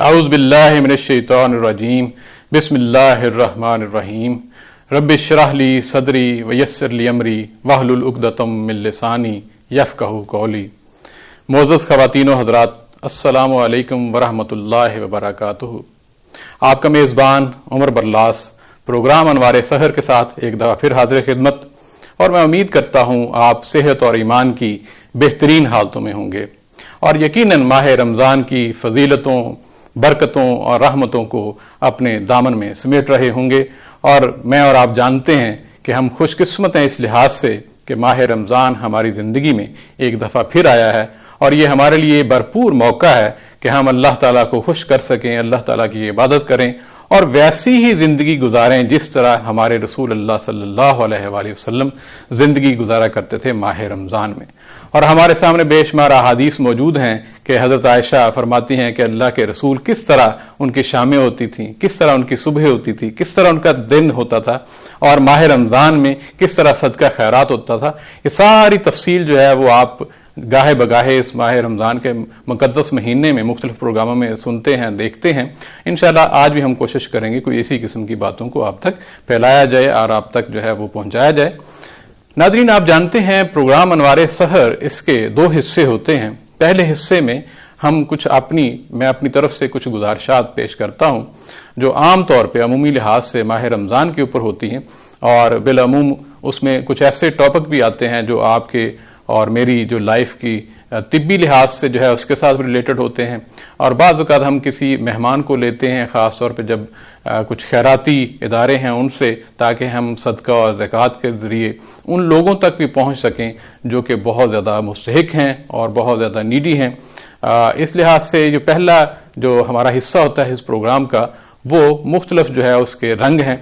اعوذ باللہ من الشیطان الرجیم بسم اللہ الرحمن الرحیم رب اشرح لی صدری ویسر لی امری واحلل عقدۃ من لسانی یفقہوا قولی۔ معزز خواتین و حضرات، السلام علیکم ورحمۃ اللہ وبرکاتہ۔ آپ کا میزبان عمر برلاس پروگرام انوار سحر کے ساتھ ایک دفعہ پھر حاضر خدمت، اور میں امید کرتا ہوں آپ صحت اور ایمان کی بہترین حالتوں میں ہوں گے، اور یقیناً ماہ رمضان کی فضیلتوں، برکتوں اور رحمتوں کو اپنے دامن میں سمیٹ رہے ہوں گے۔ اور میں اور آپ جانتے ہیں کہ ہم خوش قسمت ہیں اس لحاظ سے کہ ماہ رمضان ہماری زندگی میں ایک دفعہ پھر آیا ہے، اور یہ ہمارے لیے بھرپور موقع ہے کہ ہم اللہ تعالیٰ کو خوش کر سکیں، اللہ تعالیٰ کی عبادت کریں اور ویسی ہی زندگی گزاریں جس طرح ہمارے رسول اللہ صلی اللہ علیہ وآلہ وسلم زندگی گزارا کرتے تھے ماہ رمضان میں۔ اور ہمارے سامنے بے شمار احادیث موجود ہیں کہ حضرت عائشہ فرماتی ہیں کہ اللہ کے رسول کس طرح ان کی شامیں ہوتی تھیں، کس طرح ان کی صبح ہوتی تھی، کس طرح ان کا دن ہوتا تھا، اور ماہ رمضان میں کس طرح صدقہ خیرات ہوتا تھا۔ یہ ساری تفصیل جو ہے وہ آپ گاہے بگاہے اس ماہ رمضان کے مقدس مہینے میں مختلف پروگراموں میں سنتے ہیں، دیکھتے ہیں۔ انشاءاللہ آج بھی ہم کوشش کریں گے کوئی اسی قسم کی باتوں کو آپ تک پھیلایا جائے اور آپ تک جو ہے وہ پہنچایا جائے۔ ناظرین، آپ جانتے ہیں پروگرام انوار سحر اس کے دو حصے ہوتے ہیں۔ پہلے حصے میں ہم میں اپنی طرف سے کچھ گزارشات پیش کرتا ہوں جو عام طور پہ عمومی لحاظ سے ماہ رمضان کے اوپر ہوتی ہیں، اور بالعموم اس میں کچھ ایسے ٹاپک بھی آتے ہیں جو آپ کے اور میری جو لائف کی طبی لحاظ سے جو ہے اس کے ساتھ ریلیٹڈ ہوتے ہیں، اور بعض اوقات ہم کسی مہمان کو لیتے ہیں، خاص طور پہ جب کچھ خیراتی ادارے ہیں ان سے، تاکہ ہم صدقہ اور زکوٰۃ کے ذریعے ان لوگوں تک بھی پہنچ سکیں جو کہ بہت زیادہ مستحق ہیں اور بہت زیادہ نیڈی ہیں۔ اس لحاظ سے جو پہلا جو ہمارا حصہ ہوتا ہے اس پروگرام کا، وہ مختلف جو ہے اس کے رنگ ہیں،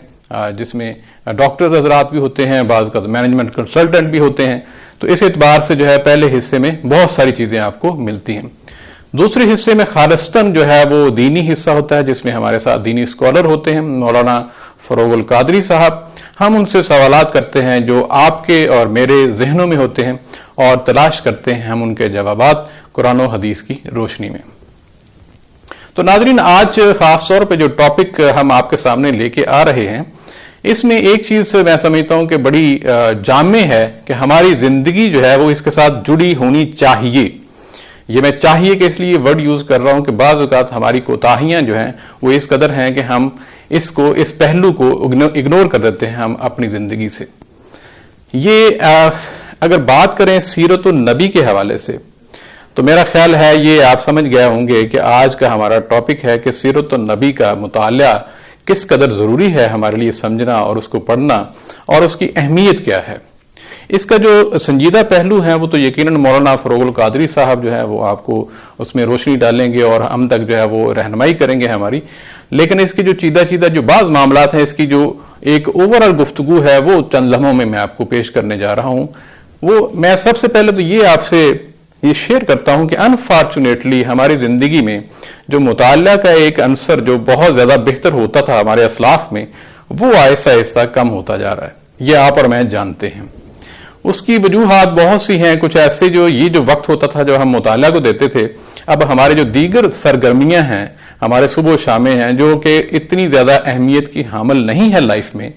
جس میں ڈاکٹرز حضرات بھی ہوتے ہیں، بعض اوقات مینجمنٹ کنسلٹنٹ بھی ہوتے ہیں۔ تو اس اعتبار سے جو ہے پہلے حصے میں بہت ساری چیزیں آپ کو ملتی ہیں۔ دوسرے حصے میں خالصتاً جو ہے وہ دینی حصہ ہوتا ہے، جس میں ہمارے ساتھ دینی اسکالر ہوتے ہیں، مولانا فروغ القادری صاحب۔ ہم ان سے سوالات کرتے ہیں جو آپ کے اور میرے ذہنوں میں ہوتے ہیں، اور تلاش کرتے ہیں ہم ان کے جوابات قرآن و حدیث کی روشنی میں۔ تو ناظرین، آج خاص طور پہ جو ٹاپک ہم آپ کے سامنے لے کے آ رہے ہیں، اس میں ایک چیز میں سمجھتا ہوں کہ بڑی جامع ہے کہ ہماری زندگی جو ہے وہ اس کے ساتھ جڑی ہونی چاہیے۔ یہ میں چاہیے کہ اس لیے ورڈ یوز کر رہا ہوں کہ بعض اوقات ہماری کوتاہیاں جو ہیں وہ اس قدر ہیں کہ ہم اس پہلو کو اگنور کر دیتے ہیں ہم اپنی زندگی سے۔ یہ اگر بات کریں سیرت النبی کے حوالے سے، تو میرا خیال ہے یہ آپ سمجھ گئے ہوں گے کہ آج کا ہمارا ٹاپک ہے کہ سیرت النبی کا مطالعہ کس قدر ضروری ہے ہمارے لیے سمجھنا اور اس کو پڑھنا، اور اس کی اہمیت کیا ہے۔ اس کا جو سنجیدہ پہلو ہے وہ تو یقیناً مولانا فروغ القادری صاحب جو ہے وہ آپ کو اس میں روشنی ڈالیں گے اور ہم تک جو ہے وہ رہنمائی کریں گے ہماری۔ لیکن اس کی جو چیدہ جو بعض معاملات ہیں، اس کی جو ایک اوورآل گفتگو ہے وہ چند لمحوں میں آپ کو پیش کرنے جا رہا ہوں۔ وہ میں سب سے پہلے تو یہ آپ سے یہ شیئر کرتا ہوں کہ انفارچونیٹلی ہماری زندگی میں جو مطالعہ کا ایک عنصر جو بہت زیادہ بہتر ہوتا تھا ہمارے اسلاف میں، وہ آہستہ آہستہ کم ہوتا جا رہا ہے۔ یہ آپ اور میں جانتے ہیں۔ اس کی وجوہات بہت سی ہیں۔ کچھ ایسے یہ جو وقت ہوتا تھا جو ہم مطالعہ کو دیتے تھے، اب ہمارے جو دیگر سرگرمیاں ہیں، ہمارے صبح و شامیں ہیں جو کہ اتنی زیادہ اہمیت کی حامل نہیں ہے لائف میں،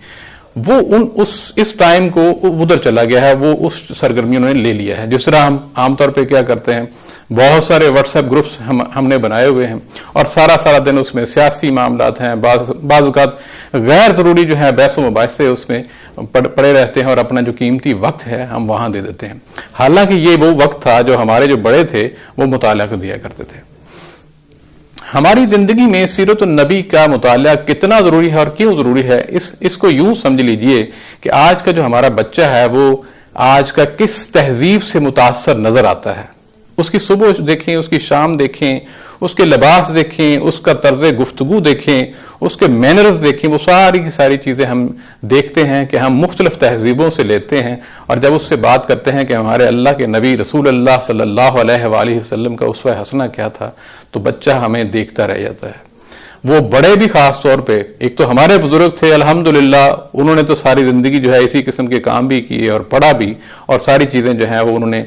وہ اس ٹائم کو ادھر چلا گیا ہے، وہ اس سرگرمیوں نے لے لیا ہے۔ جس طرح ہم عام طور پہ کیا کرتے ہیں، بہت سارے واٹس ایپ گروپس ہم نے بنائے ہوئے ہیں، اور سارا دن اس میں سیاسی معاملات ہیں، بعض اوقات غیر ضروری جو ہے بحث و مباحثے اس میں پڑے رہتے ہیں، اور اپنا جو قیمتی وقت ہے ہم وہاں دے دیتے ہیں۔ حالانکہ یہ وہ وقت تھا جو ہمارے جو بڑے تھے وہ مطالعہ کو دیا کرتے تھے۔ ہماری زندگی میں سیرت النبی کا مطالعہ کتنا ضروری ہے اور کیوں ضروری ہے، اس کو یوں سمجھ لیجئے کہ آج کا جو ہمارا بچہ ہے وہ آج کا کس تہذیب سے متاثر نظر آتا ہے۔ اس کی صبح دیکھیں، اس کی شام دیکھیں، اس کے لباس دیکھیں، اس کا طرز گفتگو دیکھیں، اس کے مینرز دیکھیں، وہ ساری کی ساری چیزیں ہم دیکھتے ہیں کہ ہم مختلف تہذیبوں سے لیتے ہیں، اور جب اس سے بات کرتے ہیں کہ ہمارے اللہ کے نبی رسول اللہ صلی اللہ علیہ وآلہ وسلم کا اسوہ حسنہ کیا تھا، تو بچہ ہمیں دیکھتا رہ جاتا ہے۔ وہ بڑے بھی خاص طور پہ، ایک تو ہمارے بزرگ تھے الحمدللہ، انہوں نے تو ساری زندگی جو ہے اسی قسم کے کام بھی کیے اور پڑھا بھی، اور ساری چیزیں جو ہیں وہ انہوں نے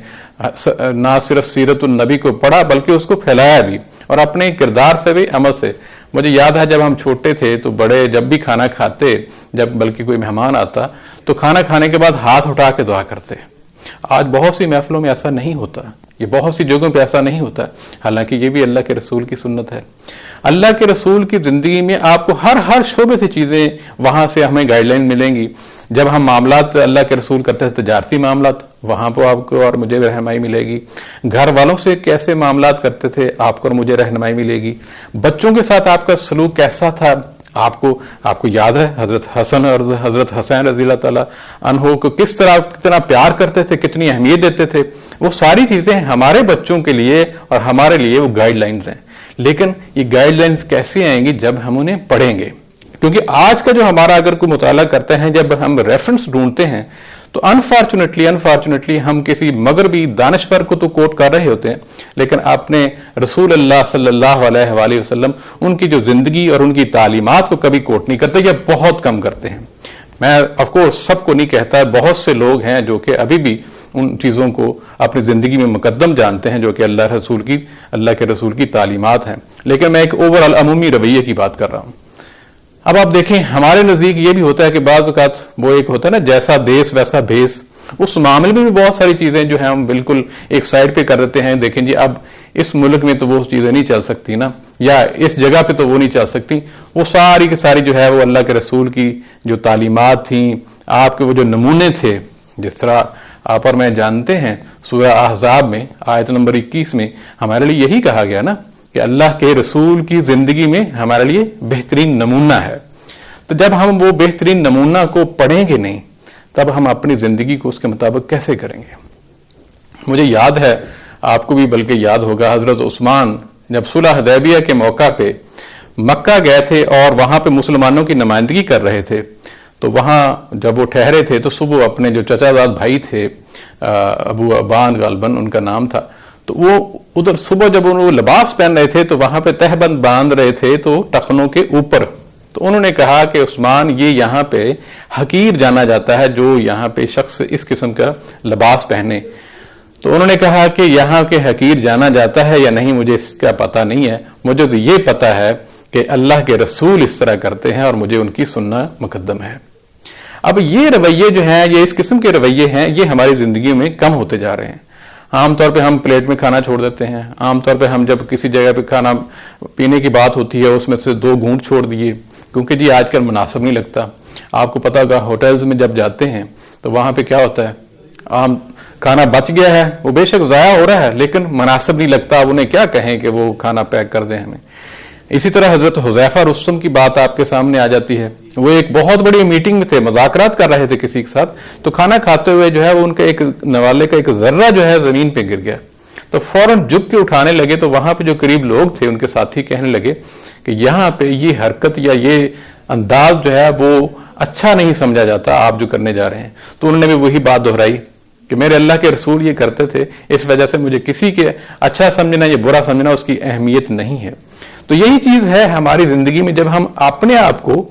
نہ صرف سیرت النبی کو پڑھا بلکہ اس کو پھیلایا بھی، اور اپنے کردار سے بھی، عمل سے. مجھے یاد ہے جب ہم چھوٹے تھے تو بڑے جب بھی کھانا کھاتے، جب بلکہ کوئی مہمان آتا تو کھانا کھانے کے بعد ہاتھ اٹھا کے دعا کرتے. آج بہت سی محفلوں میں ایسا نہیں ہوتا، یہ بہت سی جگہوں پہ ایسا نہیں ہوتا، حالانکہ یہ بھی اللہ کے رسول کی سنت ہے. اللہ کے رسول کی زندگی میں آپ کو ہر شعبے سے چیزیں وہاں سے ہمیں گائیڈ لائن ملیں گی. جب ہم معاملات اللہ کے رسول کرتے ہیں تجارتی معاملات، وہاں پہ آپ کو اور مجھے رہنمائی ملے گی. گھر والوں سے کیسے معاملات کرتے تھے، آپ کو اور مجھے رہنمائی ملے گی. بچوں کے ساتھ آپ کا سلوک کیسا تھا، آپ کو یاد ہے حضرت حسن اور حضرت حسین رضی اللہ تعالیٰ عنہ کو کتنا پیار کرتے تھے، کتنی اہمیت دیتے تھے. وہ ساری چیزیں ہمارے بچوں کے لیے اور ہمارے لیے وہ گائیڈ لائنز ہیں. لیکن یہ گائیڈ لائنز کیسے آئیں گی؟ جب ہم انہیں پڑھیں گے. کیونکہ آج کا جو ہمارا اگر کوئی مطالعہ کرتے ہیں، جب ہم ریفرنس ڈھونڈتے ہیں تو انفارچونیٹلی ہم کسی مغربی دانشور کو تو کوٹ کر رہے ہوتے ہیں، لیکن اپنے رسول اللہ صلی اللہ علیہ وآلہ وسلم ان کی جو زندگی اور ان کی تعلیمات کو کبھی کوٹ نہیں کرتے یا بہت کم کرتے ہیں. میں آف کورس سب کو نہیں کہتا، بہت سے لوگ ہیں جو کہ ابھی بھی ان چیزوں کو اپنی زندگی میں مقدم جانتے ہیں جو کہ اللہ کے رسول کی تعلیمات ہیں. لیکن میں ایک اوورآل عمومی رویے کی بات کر رہا ہوں. اب آپ دیکھیں ہمارے نزدیک یہ بھی ہوتا ہے کہ بعض اوقات وہ ایک ہوتا ہے نا جیسا دیس ویسا بھیس، اس معاملے میں بھی بہت ساری چیزیں جو ہیں ہم بالکل ایک سائڈ پہ کر دیتے ہیں. دیکھیں جی اب اس ملک میں تو وہ چیزیں نہیں چل سکتی نا، یا اس جگہ پہ تو وہ نہیں چل سکتی. وہ ساری کی ساری جو ہے وہ اللہ کے رسول کی جو تعلیمات تھیں، آپ کے وہ جو نمونے تھے، جس طرح آپ اور میں جانتے ہیں سورہ احزاب میں آیت نمبر 21 میں ہمارے لیے یہی کہا گیا نا کہ اللہ کے رسول کی زندگی میں ہمارے لیے بہترین نمونہ ہے. تو جب ہم وہ بہترین نمونہ کو پڑھیں گے نہیں، تب ہم اپنی زندگی کو اس کے مطابق کیسے کریں گے؟ مجھے یاد ہے، آپ کو بھی بلکہ یاد ہوگا، حضرت عثمان جب صلح حدیبیہ کے موقع پہ مکہ گئے تھے اور وہاں پہ مسلمانوں کی نمائندگی کر رہے تھے، تو وہاں جب وہ ٹھہرے تھے تو صبح اپنے جو چچا زاد بھائی تھے، ابو ابان غالباً ان کا نام تھا، تو وہ ادھر صبح جب وہ لباس پہن رہے تھے تو وہاں پہ تہبند باندھ رہے تھے تو ٹخنوں کے اوپر. تو انہوں نے کہا کہ عثمان یہ یہاں پہ حقیر جانا جاتا ہے جو یہاں پہ شخص اس قسم کا لباس پہنے. تو انہوں نے کہا کہ یہاں کے حقیر جانا جاتا ہے یا نہیں مجھے اس کا پتہ نہیں ہے، مجھے تو یہ پتہ ہے کہ اللہ کے رسول اس طرح کرتے ہیں اور مجھے ان کی سننا مقدم ہے. اب یہ رویے جو ہیں، یہ اس قسم کے رویے ہیں، یہ ہماری زندگی میں کم ہوتے جا رہے ہیں. عام طور پہ ہم پلیٹ میں کھانا چھوڑ دیتے ہیں. عام طور پہ ہم جب کسی جگہ پہ کھانا پینے کی بات ہوتی ہے اس میں سے 2 گھونٹ چھوڑ دیے، کیونکہ جی آج کل مناسب نہیں لگتا. آپ کو پتا ہوگا ہوٹلز میں جب جاتے ہیں تو وہاں پہ کیا ہوتا ہے، عام کھانا بچ گیا ہے، وہ بے شک ضائع ہو رہا ہے لیکن مناسب نہیں لگتا. اب انہیں کیا کہیں کہ وہ کھانا پیک کر دیں ہمیں. اسی طرح حضرت حذیفہ رستم کی بات آپ کے سامنے آ جاتی ہے. وہ ایک بہت بڑی میٹنگ میں تھے، مذاکرات کر رہے تھے کسی کے ساتھ، تو کھانا کھاتے ہوئے جو ہے وہ ان کا ایک نوالے کا ایک ذرہ جو ہے زمین پہ گر گیا. تو فوراً جھک کے اٹھانے لگے. تو وہاں پہ جو قریب لوگ تھے ان کے ساتھی کہنے لگے کہ یہاں پہ یہ حرکت یا یہ انداز جو ہے وہ اچھا نہیں سمجھا جاتا آپ جو کرنے جا رہے ہیں. تو انہوں نے بھی وہی بات دہرائی کہ میرے اللہ کے رسول یہ کرتے تھے، اس وجہ سے مجھے کسی کے اچھا سمجھنا یا برا سمجھنا اس کی اہمیت نہیں ہے. تو یہی چیز ہے ہماری زندگی میں، جب ہم اپنے آپ کو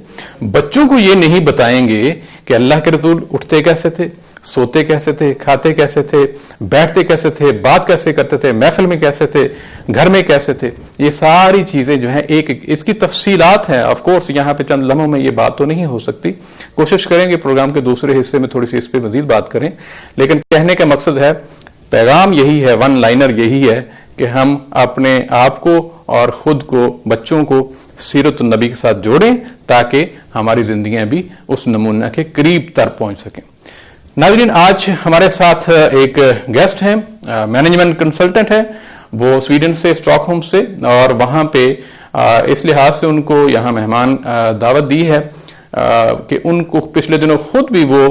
بچوں کو یہ نہیں بتائیں گے کہ اللہ کے رسول اٹھتے کیسے تھے، سوتے کیسے تھے، کھاتے کیسے تھے، بیٹھتے کیسے تھے، بات کیسے کرتے تھے، محفل میں کیسے تھے، گھر میں کیسے تھے، یہ ساری چیزیں جو ہیں ایک اس کی تفصیلات ہیں. آف کورس یہاں پہ چند لمحوں میں یہ بات تو نہیں ہو سکتی. کوشش کریں گے پروگرام کے دوسرے حصے میں تھوڑی سی اس پہ مزید بات کریں. لیکن کہنے کا مقصد ہے، پیغام یہی ہے، ون لائنر یہی ہے کہ ہم اپنے آپ کو اور خود کو، بچوں کو سیرت النبی کے ساتھ جوڑیں تاکہ ہماری زندگیاں بھی اس نمونہ کے قریب تر پہنچ سکیں. ناظرین، آج ہمارے ساتھ ایک گیسٹ ہیں، مینجمنٹ کنسلٹنٹ ہے، وہ سویڈن سے، اسٹاک ہوم سے، اور وہاں پہ اس لحاظ سے ان کو یہاں مہمان دعوت دی ہے کہ ان کو پچھلے دنوں خود بھی وہ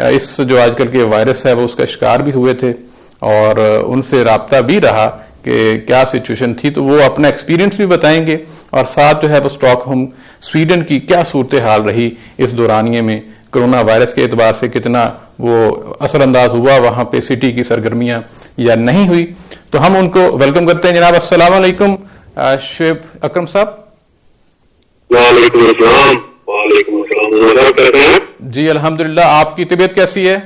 اس جو آج کل کے وائرس ہے وہ اس کا شکار بھی ہوئے تھے اور ان سے رابطہ بھی رہا کہ کیا سچویشن تھی. تو وہ اپنا ایکسپیرینس بھی بتائیں گے اور ساتھ جو ہے وہ اسٹاک ہوم سویڈن کی کیا صورتحال رہی اس دورانیے میں، کرونا وائرس کے اعتبار سے کتنا وہ اثر انداز ہوا وہاں پہ، سٹی کی سرگرمیاں یا نہیں ہوئی. تو ہم ان کو ویلکم کرتے ہیں. جناب السلام علیکم شعیب اکرم صاحب. وعلیکم السلام. وعلیکم السلام. جی الحمدللہ، آپ کی طبیعت کیسی ہے؟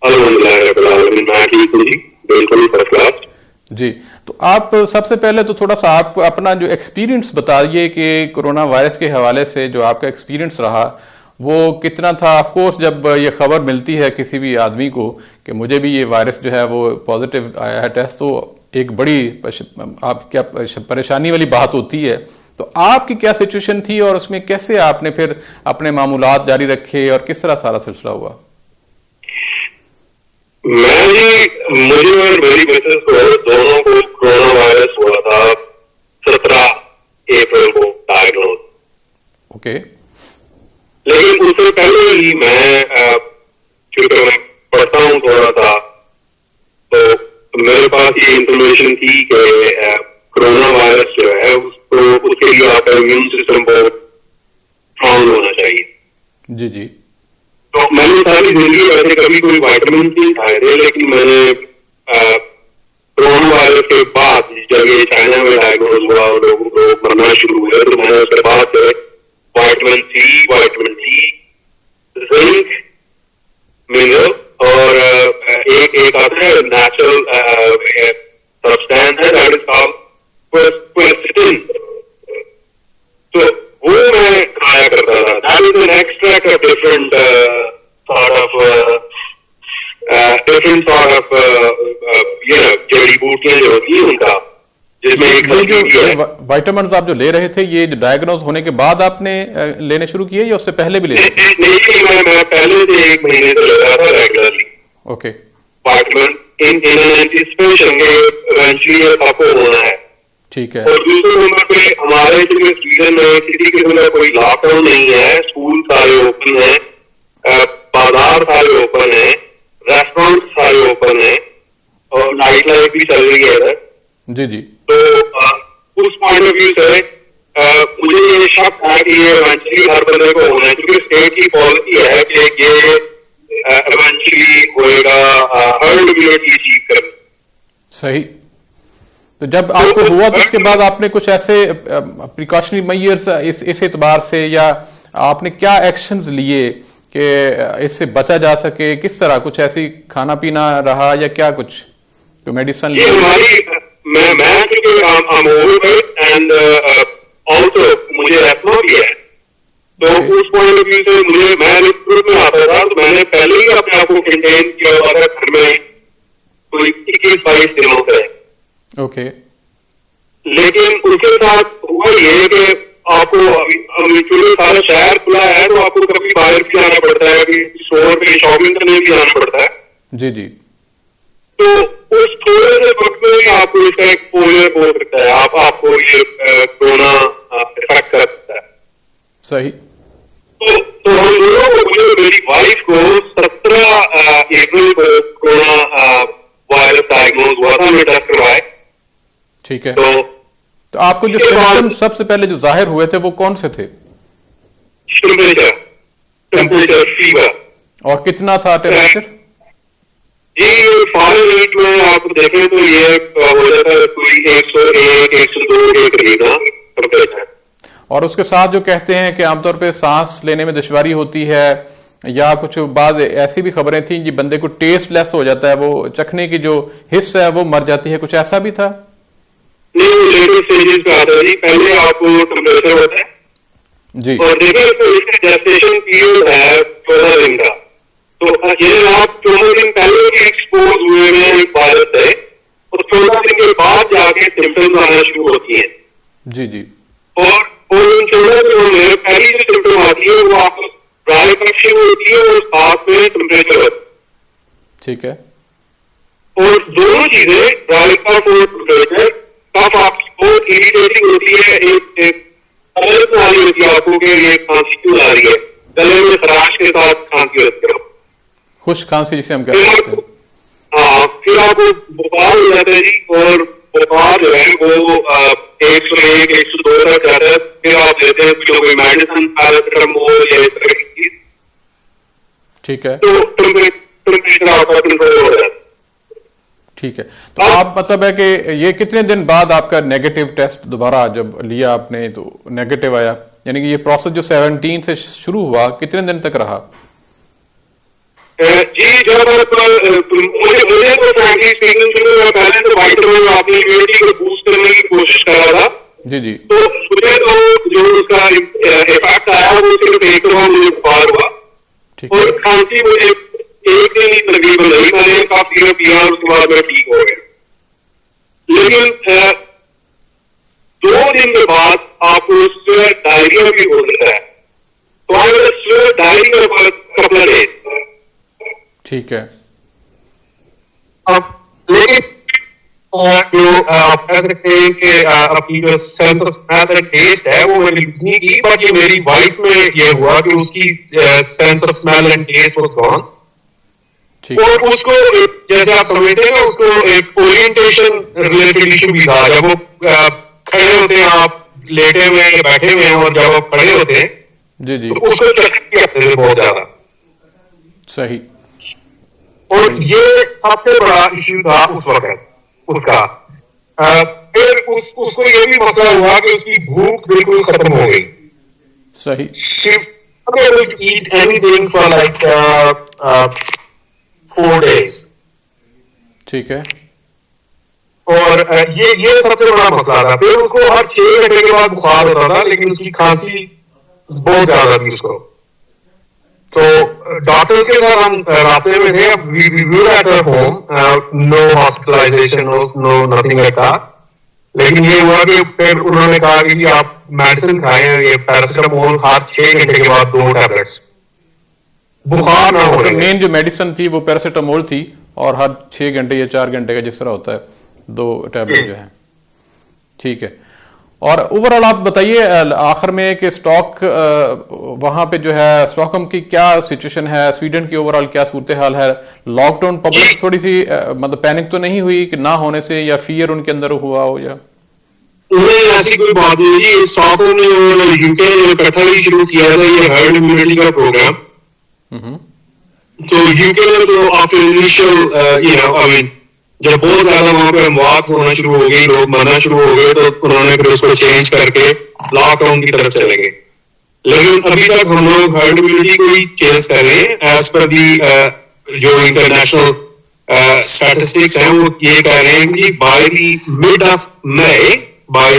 الحمدللہ رب العالمین، میں ٹھیک ہوں جی، بالکل فرسٹ کلاس. جی، تو آپ سب سے پہلے تو تھوڑا سا آپ اپنا جو ایکسپیرینس بتائیے کہ کورونا وائرس کے حوالے سے جو آپ کا ایکسپیرینس رہا وہ کتنا تھا. آف کورس جب یہ خبر ملتی ہے کسی بھی آدمی کو کہ مجھے بھی یہ وائرس جو ہے وہ پازیٹیو آیا ہے ٹیسٹ، تو ایک بڑی آپ کیا پریشانی والی بات ہوتی ہے. تو آپ کی کیا سچویشن تھی اور اس میں کیسے آپ نے پھر اپنے معمولات جاری رکھے اور کس طرح سارا سلسلہ ہوا؟ مجھے اور میری مسز کو دونوں کو کورونا وائرس ہوا تھا 17 اپریل کو ڈائگنوز. اوکے. لیکن اس سے پہلے ہی میں کیونکہ میں پڑھتا ہوں تھوڑا سا، تو میرے پاس یہ انفارمیشن تھی کہ کورونا وائرس جو ہے اس کے لیے آپ کا امیون سسٹم بہت اسٹرانگ ہونا چاہیے. جی جی. تو میں نے ساری زندگی ویسے کبھی کوئی وائٹامن نہیں کھائے تھے، لیکن میں نے کورونا وائرس کے بعد جب یہ چائنا میں ڈائگنوز ہوا اور لوگ مرنا شروع ہوئے، تو میں نے اس کے بعد vitamin C, vitamin D, zinc, mineral اور ایک آتا ہے نیچرل سبسٹینس ہے دیٹ از کالڈ کوئرسیٹن، تو وہ میں کھایا کرتا تھا. That is an extract of different جڑی بوٹیاں جو ہوتی ہیں ان کا، جس میں ایک جو وائٹامنز آپ جو لے رہے تھے یہ ڈائگنوز ہونے کے بعد آپ نے لینے شروع کیے یا اس سے پہلے بھی لے رہے تھے؟ نہیں، میں پہلے سے 1 مہینے سے لے رہا تھا ریگولرلی. اوکے. وائٹامن انٹیسپیشن کے ایونچولی آپ کو ہونا ہے. ٹھیک ہے. اور دوسرے نمبر پہ ہمارے سویڈن میں کسی قسم کا کوئی لاک ڈاؤن نہیں ہے، اسکول سارے اوپن ہیں، بازار سارے اوپن ہیں، ریسٹورینٹ سارے اوپن ہیں اور نائٹ لائف بھی چل رہی ہے ادھر. جی جی. تو اس پوائنٹ آف ویو سے مجھے یہ شک ہے کہ یہ ایونچولی ہر بندے کو ہونا ہے، کیونکہ اسٹیٹ کی پالیسی ہے کہ یہ ایونچولی ہوئے گا ہرڈ امیونٹی اچیو کرنا. صحیح. تو جب آپ کو ہوا تو اس کے بعد آپ نے کچھ ایسے پریکاشنری میئرز اس اعتبار سے یا آپ نے کیا ایکشنز لیے کہ اس سے بچا جا سکے؟ کس طرح کچھ ایسی کھانا پینا رہا یا کیا کچھ کوئی میڈیسن لی؟ مجھے ایسما بھی ہے، تو اس پوائنٹ آف ویو سے میں گروپ میں آتا تھا تو میں نے پہلے ہی اپنے آپ کو کنٹین کیا ہوا تھا گھر میں کوئی 21-22 دنوں سے. اوکے. لیکن اس کے ساتھ ہوا یہ کہ آپ کو چونکہ سارا شہر کھلا ہے تو آپ کو کبھی باہر بھی جانا پڑتا ہے، کبھی اسٹور پہ شاپنگ کرنے بھی جانا پڑتا ہے. جی جی. تو اس تھوڑے سے وقت میں بھی آپ کو اس کا ایکسپوجر ہو سکتا ہے، آپ کو یہ کورونا افیکٹ کر سکتا ہے. صحیح. تو ہم لوگوں کو، مجھے میری وائف کو 17 اپریل کو کورونا وائرس ڈائگنوز ہوا تھا، ہمیں ٹیسٹ کروائے. ٹھیک ہے. تو آپ کو جو سمپٹم سب سے پہلے جو ظاہر ہوئے تھے وہ کون سے تھے؟ Temperature, fever. اور کتنا تھا ٹیمپریچر؟ جی فارنہائٹ میں آپ دیکھیں تو یہ ہو جاتا ہے کوئی 101 102 کے قریب ٹیمپریچر. اور اس کے ساتھ جو کہتے ہیں کہ عام طور پہ سانس لینے میں دشواری ہوتی ہے یا کچھ بعض ایسی بھی خبریں تھیں کہ بندے کو ٹیسٹ لیس ہو جاتا ہے، وہ چکھنے کی جو حص ہے وہ مر جاتی ہے، کچھ ایسا بھی تھا؟ نہیں، لیٹر اسٹیجز پہ آتا ہے جی. پہلے آپ کو ٹیمپریچر ہوتا ہے جی، اور دیکھیں تو اس کا جیسٹیشن پیریڈ ہے 14 دن کا. تو یہ آپ 14 دن پہلے بھی ایکسپوز ہوئے ہیں وائرس سے اور 14 دن کے بعد جا کے سمپٹمز آنا شروع ہوتی ہیں. جی جی. اور ان 14 دنوں میں پہلی جو سمپٹم آتی ہے وہ آپ کو ڈرائی کف ہوتی ہے اور ساتھ میں ٹیمپریچر ہوتا ہے. ٹھیک ہے. اور دونوں چیزیں ڈرائی کف اور ٹیمپریچر، کف آپ کی بہت اریٹیٹنگ ہوتی ہے، ایک الرٹ والی ہوتی ہے آپ کو کہ یہ کھانسی کیوں آ رہی ہے، گلے میں خراش کے ساتھ کھانسی ہوتی ہے، خشک کھانسی جسے ہم کہتے ہیں. ہاں. پھر آپ کو بخار ہو جاتا ہے جی، اور بخار جو ہے وہ 101 102 تک جاتا ہے. پھر آپ لیتے ہیں کوئی میڈیسن پیراسیٹامول یا اس طرح کی چیز. ٹھیک ہے. تو ٹیمپریچر آپ کا کنٹرول ہو جاتا ہے. ٹھیک ہے. تو آپ مطلب ہے کہ یہ کتنے دن بعد آپ کا نیگیٹو ٹیسٹ دوبارہ جب لیا آپ نے تو نیگیٹو آیا؟ یعنی کہ یہ پروسیس جو 17 سے شروع ہوا کتنے دن تک رہا؟ جی جب مجھے تو فرینکلی اسپیکنگ میں پہلے تو وائٹامن اپنی امیونٹی کو بوسٹ کرنے کی کوشش کر رہا تھا. جی جی. تو مجھے تو جو اس کا افیکٹ آیا وہ صرف ایک دفعہ مجھے بخار ہوا اور کھانسی مجھے ایک دن ہی تقریباً نہیں, میں نے کافی دیر پیا اور اس کے بعد میں ٹھیک ہو گیا. لیکن 2 دن کے بعد آپ کو اس سے ڈائریا بھی ہو سکتا ہے. تو آپ ڈائریا کپڑا لے. ٹھیک ہے. لیکن جو آپ کہہ سکتے ہیں کہ اپنی جو sense of smell and test ہے وہ میں نے نہیں کی, بٹ یہ میری وائف میں یہ ہوا کہ اس کی sense of smell and taste was gone. اور اس کو جیسے آپ سمجھتے ہیں نا اس کو ایک اورینٹیشن ریلیٹڈ ایشو بھی تھا. جب وہ کھڑے ہوتے ہیں, آپ لیٹے ہوئے یا بیٹھے ہوئے ہیں, اور جب آپ کھڑے ہوتے ہیں جی جی تو اس کو چکر آتے تھے بہت زیادہ. صحیح. اور یہ سب سے بڑا ایشو تھا اس وقت اس کا. پھر اس کو یہ بھی مسئلہ ہوا کہ اس کی بھوک بالکل ختم ہو گئی. صحیح. Eat anything for like 4 days. ٹھیک ہے. اور یہ سب سے بڑا مسئلہ تھا. پھر اس کو ہر 6 گھنٹے کے بعد بخار ہوتا تھا, لیکن اس کی کھانسی بہت زیادہ تھی اس کو. تو ڈاکٹر کے ساتھ ہم رابطے میں تھے. At home, no hospitalization, no nothing like that. لیکن یہ ہوا کہ پھر انہوں نے کہا کہ آپ میڈیسن کھائیں, یہ پیراسیٹامول ہر 6 گھنٹے کے بعد 2 ٹیبلٹس, بخار نہ ہو رہے. مین جو میڈیسن تھی وہ پیراسیٹامول تھی, اور ہر 6 گھنٹے یا 4 گھنٹے کا جس طرح ہوتا ہے 2 ٹیبلٹ جو ہے. ٹھیک ہے. اور اوور آل آپ بتائیے آخر میں کہ اسٹاک وہاں پہ جو ہے اسٹاکہولم کی کیا سچویشن ہے, سویڈن کی اوور آل کیا صورتحال ہے. لاک ڈاؤن پبلک تھوڑی سی مطلب پینک تو نہیں ہوئی کہ نہ ہونے سے, یا فیئر ان کے اندر ہوا ہو, یا نہیں ایسی کوئی بات نہیں جی. اسٹاکہولم نے یو کے نے اکٹھا ہی شروع کیا تھا یہ ہرڈ امیونٹی کا پروگرام. تو یو کے نے تو آفٹر انیشیل جب بہت زیادہ وہاں پہ اموات ہونا شروع ہو گئی, لوگ مرنا شروع ہو گئے, تو انہوں نے پھر اس کو چینج کر کے لاک ڈاؤن کی طرف چلے گئے. لیکن ابھی تک ہم لوگ ہرڈ امیونٹی کو ہی چیز کر رہے ہیں. ایز پر دی جو انٹرنیشنل اسٹیٹسٹکس ہیں وہ یہ کہہ رہے ہیں کہ by the mid of May, by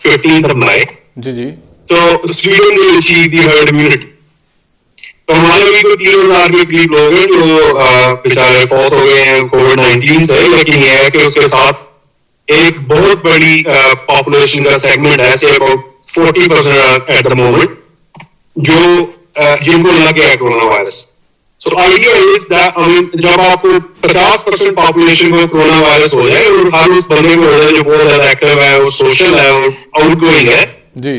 15th of May, جی جی, تو Sweden will achieve the herd immunity. تو ہمارے بھی کوئی 3,000 کے قریب لوگ ہیں جو بیچارے فوت ہو گئے ہیں کووڈ-19 سے. لیکن یہ ہے کہ اس کے ساتھ ایک بہت بڑی پاپولیشن کا سیگمنٹ ہے, سے اباؤٹ 40% ایٹ دا مومنٹ, جو جن کو لگ گیا ہے corona virus. So idea is that جب آپ کو 50% پاپولیشن کو کورونا وائرس ہو جائے, اور ہر اس بندے کو ہو جائے جو بہت زیادہ ایکٹیو ہے اور سوشل ہے اور آؤٹ گوئنگ ہے جی,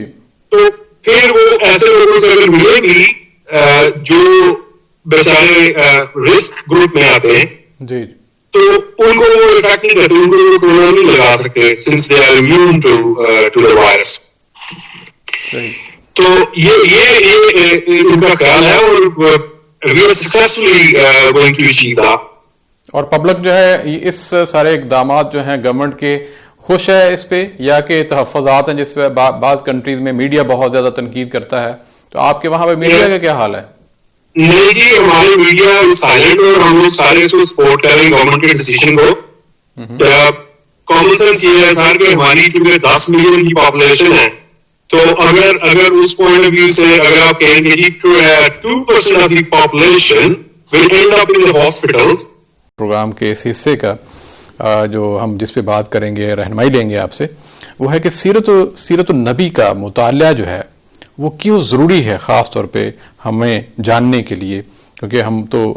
تو پھر وہ ایسے لوگوں سے اگر ملے گی جو بیچارے رسک گروپ میں آتے ہیں جی, تو ان کو وہ افیکٹ نہیں کرتے, ان کو وہ کورونا نہیں لگا سکتے since they are immune to the virus. صحیح. تو یہ ان کا خیال ہے, اور we are successfully going to achieve that. اور پبلک جو ہے اس سارے اقدامات جو ہیں گورنمنٹ کے خوش ہے اس پہ, یا کہ تحفظات ہیں جس پہ بعض کنٹریز میں میڈیا بہت زیادہ تنقید کرتا ہے, تو آپ کے وہاں پہ میڈیا کا کیا حال ہے؟ نہیں جی, ہماری میڈیا سائلنٹ, اور ہم لوگ سارے اس کو سپورٹ کر رہے ہیں گورنمنٹ کے ڈیسیژن کو. کامن سینس یہ ہے سر کہ ہماری چونکہ 10 ملین کی پاپولیشن ہے, تو اگر اس پوائنٹ آف ویو سے اگر آپ کہیں گے 2% of the population will end up in the hospitals. Program کے اس حصے کا جو ہم جس پہ بات کریں گے, رہنمائی لیں گے آپ سے, وہ ہے کہ سیرت النبی کا مطالعہ جو ہے وہ کیوں ضروری ہے, خاص طور پہ ہمیں جاننے کے لیے, کیونکہ ہم تو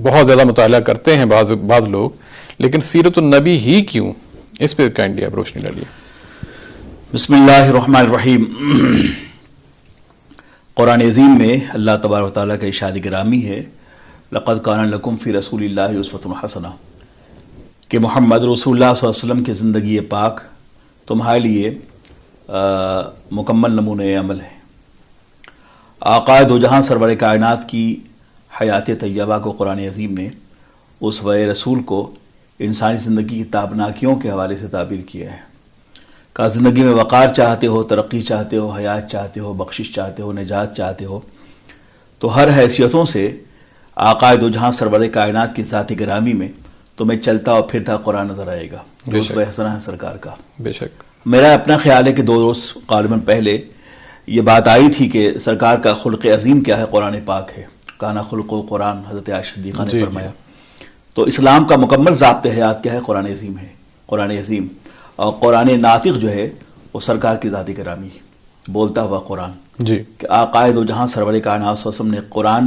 بہت زیادہ مطالعہ کرتے ہیں بعض لوگ, لیکن سیرت النبی ہی کیوں, اس پہ کائنڈلی آپ روشنی ڈالیے. بسم اللہ الرحمن الرحیم. قرآن عظیم میں اللہ تبارک و تعالیٰ کا ارشاد گرامی ہے, لقد کان لکم فی رسول اللہ اسوۃ حسنہ, کہ محمد رسول اللہ صلی اللہ علیہ وسلم کی زندگی پاک تمہارے لیے مکمل نمونۂ عمل ہے. آقا دو جہاں سرور کائنات کی حیات طیبہ کو قرآن عظیم نے اسوہ رسول کو انسانی زندگی کی تابناکیوں کے حوالے سے تعبیر کیا ہے. کہ زندگی میں وقار چاہتے ہو, ترقی چاہتے ہو, حیات چاہتے ہو, بخشش چاہتے ہو, نجات چاہتے ہو, تو ہر حیثیتوں سے آقائے دو جہاں سرور کائنات کی ذات گرامی میں تمہیں چلتا اور پھرتا قرآن نظر آئے گا، جو اسوہ حسنہ ہے سرکار کا۔ بے شک میرا اپنا خیال ہے کہ 2 روز غالباً پہلے یہ بات آئی تھی کہ سرکار کا خلق عظیم کیا ہے، قرآن پاک ہے، کانا خلق و قرآن، حضرت عائشہ صدیقہ نے فرمایا۔ تو اسلام کا مکمل ضابط حیات کیا ہے؟ قرآن عظیم ہے، قرآن عظیم۔ اور قرآن ناطق جو ہے وہ سرکار کی ذات گرامی ہے، بولتا ہوا قرآن، جی، کہ آقائے دو جہاں سرور کائنات صلی اللہ علیہ وسلم نے قرآن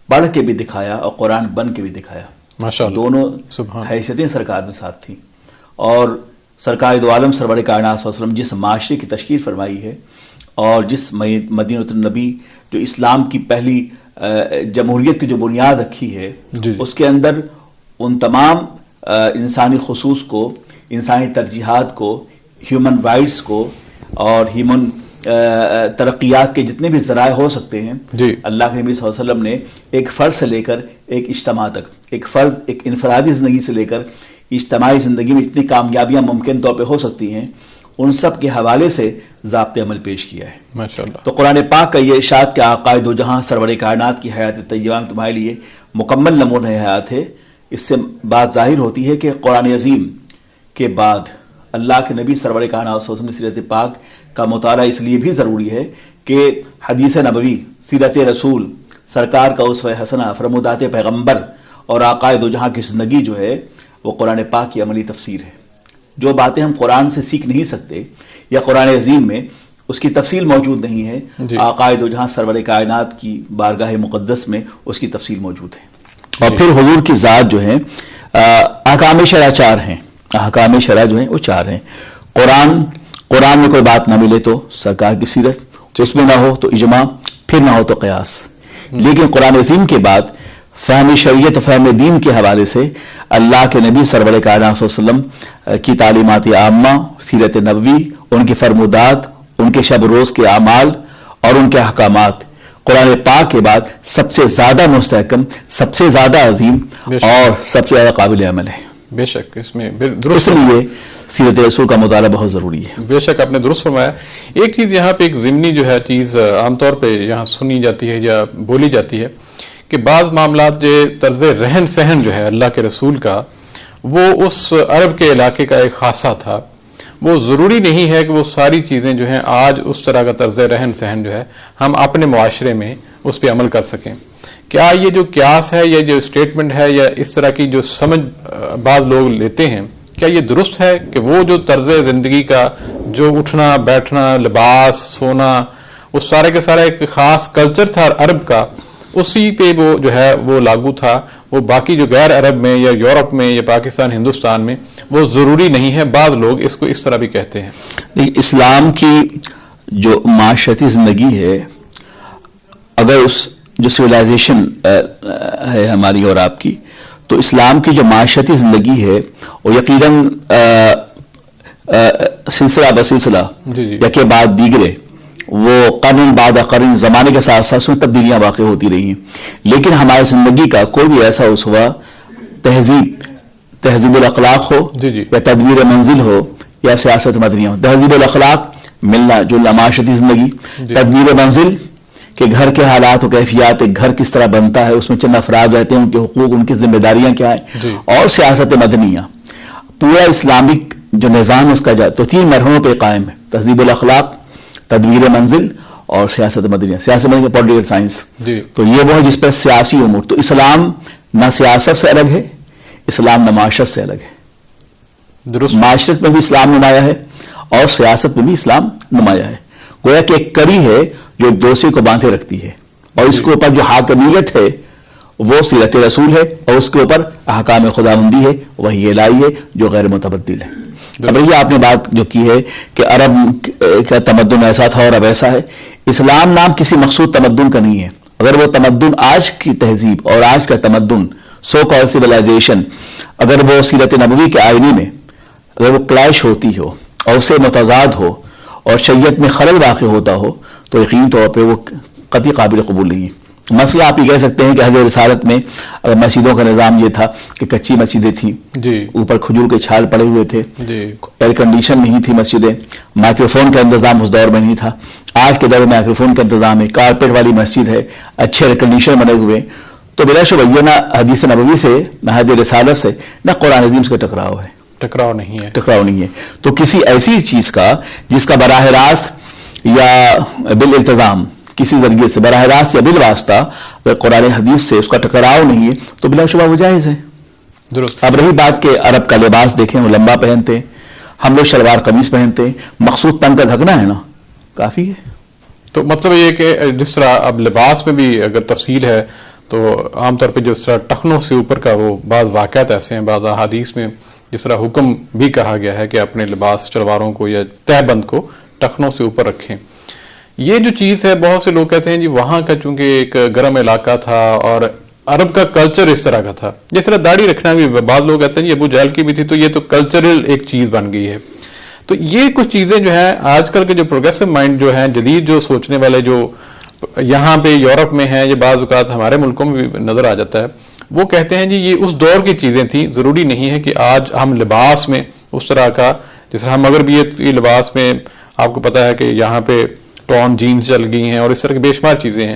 پڑھ کے بھی دکھایا اور قرآن بن کے بھی دکھایا، ماشاءاللہ، دونوں سبحان، حیثیتیں سرکار میں ساتھ تھیں۔ اور سرکار دو عالم سرور کائنات صلی اللہ علیہ وسلم جس معاشرے کی تشکیل فرمائی ہے اور جس مدینہ النبی جو اسلام کی پہلی جمہوریت کی جو بنیاد رکھی ہے، جی، اس کے اندر ان تمام انسانی خصوص کو، انسانی ترجیحات کو، ہیومن رائٹس کو اور ہیومن ترقیات کے جتنے بھی ذرائع ہو سکتے ہیں، جی، اللہ کے نبی صلی اللہ علیہ وسلم نے ایک فرد سے لے کر ایک اجتماع تک، ایک فرد ایک انفرادی زندگی سے لے کر اجتماعی زندگی میں جتنی کامیابیاں ممکن طور پہ ہو سکتی ہیں ان سب کے حوالے سے ضابط عمل پیش کیا ہے۔ ماشاءاللہ۔ تو قرآن پاک کا یہ ارشاد کہ آقائے دو جہاں سرور کائنات کی حیات طیبہ میں تمہارے لیے مکمل نمونہ حیات ہے، اس سے بات ظاہر ہوتی ہے کہ قرآن عظیم کے بعد اللہ کے نبی سرور کائنات صلی اللہ علیہ وسلم کی سیرت پاک کا مطالعہ اس لیے بھی ضروری ہے کہ حدیث نبوی، سیرت رسول، سرکار کا اسوہ حسنہ، فرمودات پیغمبر اور آقائے دو جہاں کی زندگی جو ہے وہ قرآن پاک کی عملی تفسیر ہے۔ جو باتیں ہم قرآن سے سیکھ نہیں سکتے یا قرآن عظیم میں اس کی تفصیل موجود نہیں ہے، جی، آقائے دو جہاں سرور کائنات کی بارگاہ مقدس میں اس کی تفصیل موجود ہے۔ اور پھر حضور کی ذات جو ہے، احکام شرع 4 ہیں، احکام شرع جو ہیں وہ 4 ہیں۔ قرآن میں کوئی بات نہ ملے تو سرکار کی سیرت، اس میں نہ ہو تو اجماع، پھر نہ ہو تو قیاس۔ لیکن قرآن عظیم کے بعد فہم شریعت و فہم دین کے حوالے سے اللہ کے نبی سرور کائنات صلی اللہ علیہ وسلم کی تعلیمات عامہ، سیرت نبوی، ان کی فرمودات، ان کے شب روز کے اعمال اور ان کے احکامات قرآن پاک کے بعد سب سے زیادہ مستحکم، سب سے زیادہ عظیم اور سب سے زیادہ قابل عمل ہے۔ بے شک اس میں اس لیے سیرت رسول کا مطالعہ بہت ضروری ہے۔ بے شک آپ نے درست فرمایا۔ ایک چیز یہاں پہ ایک ضمنی جو ہے چیز عام طور پہ یہاں سنی جاتی ہے یا بولی جاتی ہے کہ بعض معاملات جو طرز رہن سہن جو ہے اللہ کے رسول کا وہ اس عرب کے علاقے کا ایک خاصہ تھا، وہ ضروری نہیں ہے کہ وہ ساری چیزیں جو ہیں آج اس طرح کا طرز رہن سہن جو ہے ہم اپنے معاشرے میں اس پہ عمل کر سکیں۔ کیا یہ جو قیاس ہے یا جو اسٹیٹمنٹ ہے یا اس طرح کی جو سمجھ بعض لوگ لیتے ہیں، کیا یہ درست ہے کہ وہ جو طرز زندگی کا جو اٹھنا بیٹھنا، لباس، سونا، وہ سارے کے سارا ایک خاص کلچر تھا عرب کا، اسی پہ وہ جو ہے وہ لاگو تھا، وہ باقی جو غیر عرب میں یا یورپ میں یا پاکستان ہندوستان میں وہ ضروری نہیں ہے؟ بعض لوگ اس کو اس طرح بھی کہتے ہیں۔ اسلام کی جو معاشرتی زندگی ہے، اگر اس جو سویلائزیشن ہے ہماری اور آپ کی، تو اسلام کی جو معاشرتی زندگی ہے وہ یقیناً سلسلہ بسلسلہ یا کے بعد دیگرے وہ قرن بعد قرن زمانے کے ساتھ ساتھ میں تبدیلیاں واقع ہوتی رہی ہیں، لیکن ہماری زندگی کا کوئی بھی ایسا اسوا تہذیب الاخلاق ہو یا تدبیر منزل ہو یا سیاست مدنیہ ہو، تہذیب الاخلاق ملنا جلنا معاشرتی زندگی، تدبیر منزل کہ گھر کے حالات و کیفیات، ایک گھر کس طرح بنتا ہے، اس میں چند افراد رہتے ہیں، ان کے حقوق، ان کی ذمہ داریاں کیا ہیں، اور سیاست مدنیہ، پورا اسلامک جو نظام اس کا تو 3 مرحلوں پہ قائم ہے: تہذیب الاخلاق، تدبیر منزل اور سیاست مدنیہ، سیاست مدنیہ پولیٹیکل سائنس۔ تو یہ وہ ہے جس پر سیاسی امور، تو اسلام نہ سیاست سے الگ ہے، اسلام نہ معاشرت سے الگ ہے، درست معاشرت میں بھی اسلام نمایاں ہے اور سیاست میں بھی اسلام نمایاں ہے، گویا کہ ایک کڑی ہے جو ایک دوسرے کو باندھے رکھتی ہے، اور اس کے اوپر جو حاکمیت ہے وہ سیرت رسول ہے، اور اس کے اوپر احکام خداوندی ہے، وحی الہی ہے جو غیر متبدل ہے۔ اب یہ آپ نے بات جو کی ہے کہ عرب کا تمدن ایسا تھا اور اب ایسا ہے، اسلام نام کسی مخصوص تمدن کا نہیں ہے۔ اگر وہ تمدن آج کی تہذیب اور آج کا تمدن سو کال سویلائزیشن اگر وہ سیرت نبوی کے آئینے میں اگر وہ کلیش ہوتی ہو اور اس سے متضاد ہو اور شریعت میں خلل واقع ہوتا ہو تو یقینی طور پہ وہ قطعی قابل قبول نہیں ہے۔ مسئلہ آپ یہ کہہ سکتے ہیں کہ حضرت رسالت میں مسجدوں کا نظام یہ تھا کہ کچی مسجدیں تھیں، اوپر کھجور کے چھال پڑے ہوئے تھے، ایئر کنڈیشن نہیں تھی مسجدیں، مائکروفون کا انتظام اس دور میں نہیں تھا۔ آج کے دور میں مائکروفون کا انتظام ہے، کارپیٹ والی مسجد ہے، اچھے ایئر کنڈیشن بنے ہوئے، تو بلا شبہ یہ نہ حدیث نبوی سے نہ حدیث رسالت سے نہ قرآن عظیم سے ٹکراؤ ہے، ٹکراؤ نہیں ہے، ٹکراؤ نہیں ہے. تو کسی ایسی چیز کا جس کا براہ راست یا بالالتزام کسی ذریعے سے براہ راست یا بالواسطہ قرآن حدیث سے اس کا ٹکراؤ نہیں ہے تو بلا شبہ وہ جائز ہے. درست. اب رہی بات کہ عرب کا لباس دیکھیں وہ لمبا پہنتے ہیں، ہم لوگ شلوار قمیص پہنتے ہیں، مقصود تن کا ڈھکنا ہے نا، کافی ہے. تو مطلب یہ کہ جس طرح اب لباس میں بھی اگر تفصیل ہے تو عام طور پہ جس طرح ٹخنوں سے اوپر کا وہ بعض واقعات ایسے ہیں، بعض احادیث میں جس طرح حکم بھی کہا گیا ہے کہ اپنے لباس شلواروں کو یا تہ بند کو ٹخنوں سے اوپر رکھیں. یہ جو چیز ہے بہت سے لوگ کہتے ہیں جی وہاں کا چونکہ ایک گرم علاقہ تھا اور عرب کا کلچر اس طرح کا تھا، جس طرح داڑھی رکھنا بھی بعض لوگ کہتے ہیں جی ابو جہل کی بھی تھی تو یہ تو کلچرل ایک چیز بن گئی ہے. تو یہ کچھ چیزیں جو ہیں آج کل کے جو پروگریسو مائنڈ جو ہیں، جدید جو سوچنے والے جو یہاں پہ یورپ میں ہیں، یہ بعض اوقات ہمارے ملکوں میں بھی نظر آ جاتا ہے، وہ کہتے ہیں جی یہ اس دور کی چیزیں تھیں، ضروری نہیں ہے کہ آج ہم لباس میں اس طرح کا، جس طرح ہم مغربیت کی لباس میں آپ کو پتا ہے کہ یہاں پہ ٹون جینز چل گئی ہیں اور اس طرح کی بے شمار چیزیں ہیں،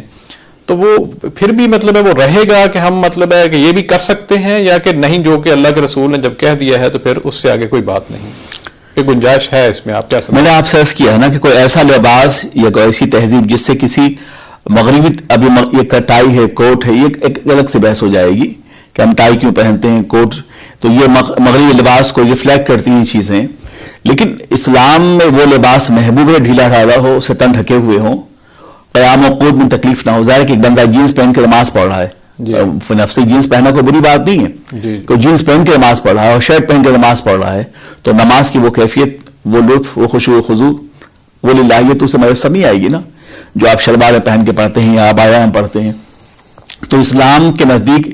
تو وہ پھر بھی مطلب ہے وہ رہے گا کہ ہم مطلب ہے کہ یہ بھی کر سکتے ہیں یا کہ نہیں، جو کہ اللہ کے رسول نے جب کہہ دیا ہے تو پھر اس سے آگے کوئی بات نہیں، کوئی گنجائش ہے اس میں؟ آپ کیا سمجھتے ہیں؟ میں نے آپ سے عرض کیا ہے نا کہ کوئی ایسا لباس یا کوئی ایسی تہذیب جس سے کسی مغربی، ابھی یہ ٹائی ہے، کوٹ ہے، یہ ایک الگ سے بحث ہو جائے گی کہ ہم ٹائی کیوں پہنتے ہیں، کوٹ، تو یہ مغربی لباس کو ریفلیکٹ کرتی ہیں چیزیں. لیکن اسلام میں وہ لباس محبوب ہے ڈھیلا ڈھالا ہو، اسے تن ڈھکے ہوئے ہوں، قیام و قعود میں تکلیف نہ ہو. ظاہر کہ ایک بندہ جینس پہن کے نماز پڑھ رہا ہے، نفسی جینس پہننا کوئی بری بات نہیں ہے، کوئی جینس پہن کے نماز پڑھ رہا ہے اور شرٹ پہن کے نماز پڑھ رہا ہے تو نماز کی وہ کیفیت، وہ لطف، وہ خشوع و خضوع، وہ للہیت اسے میسر نہیں آئے گی نا جو آپ شلوار پہن کے پڑھتے ہیں یا عبایا میں پڑھتے ہیں. تو اسلام کے نزدیک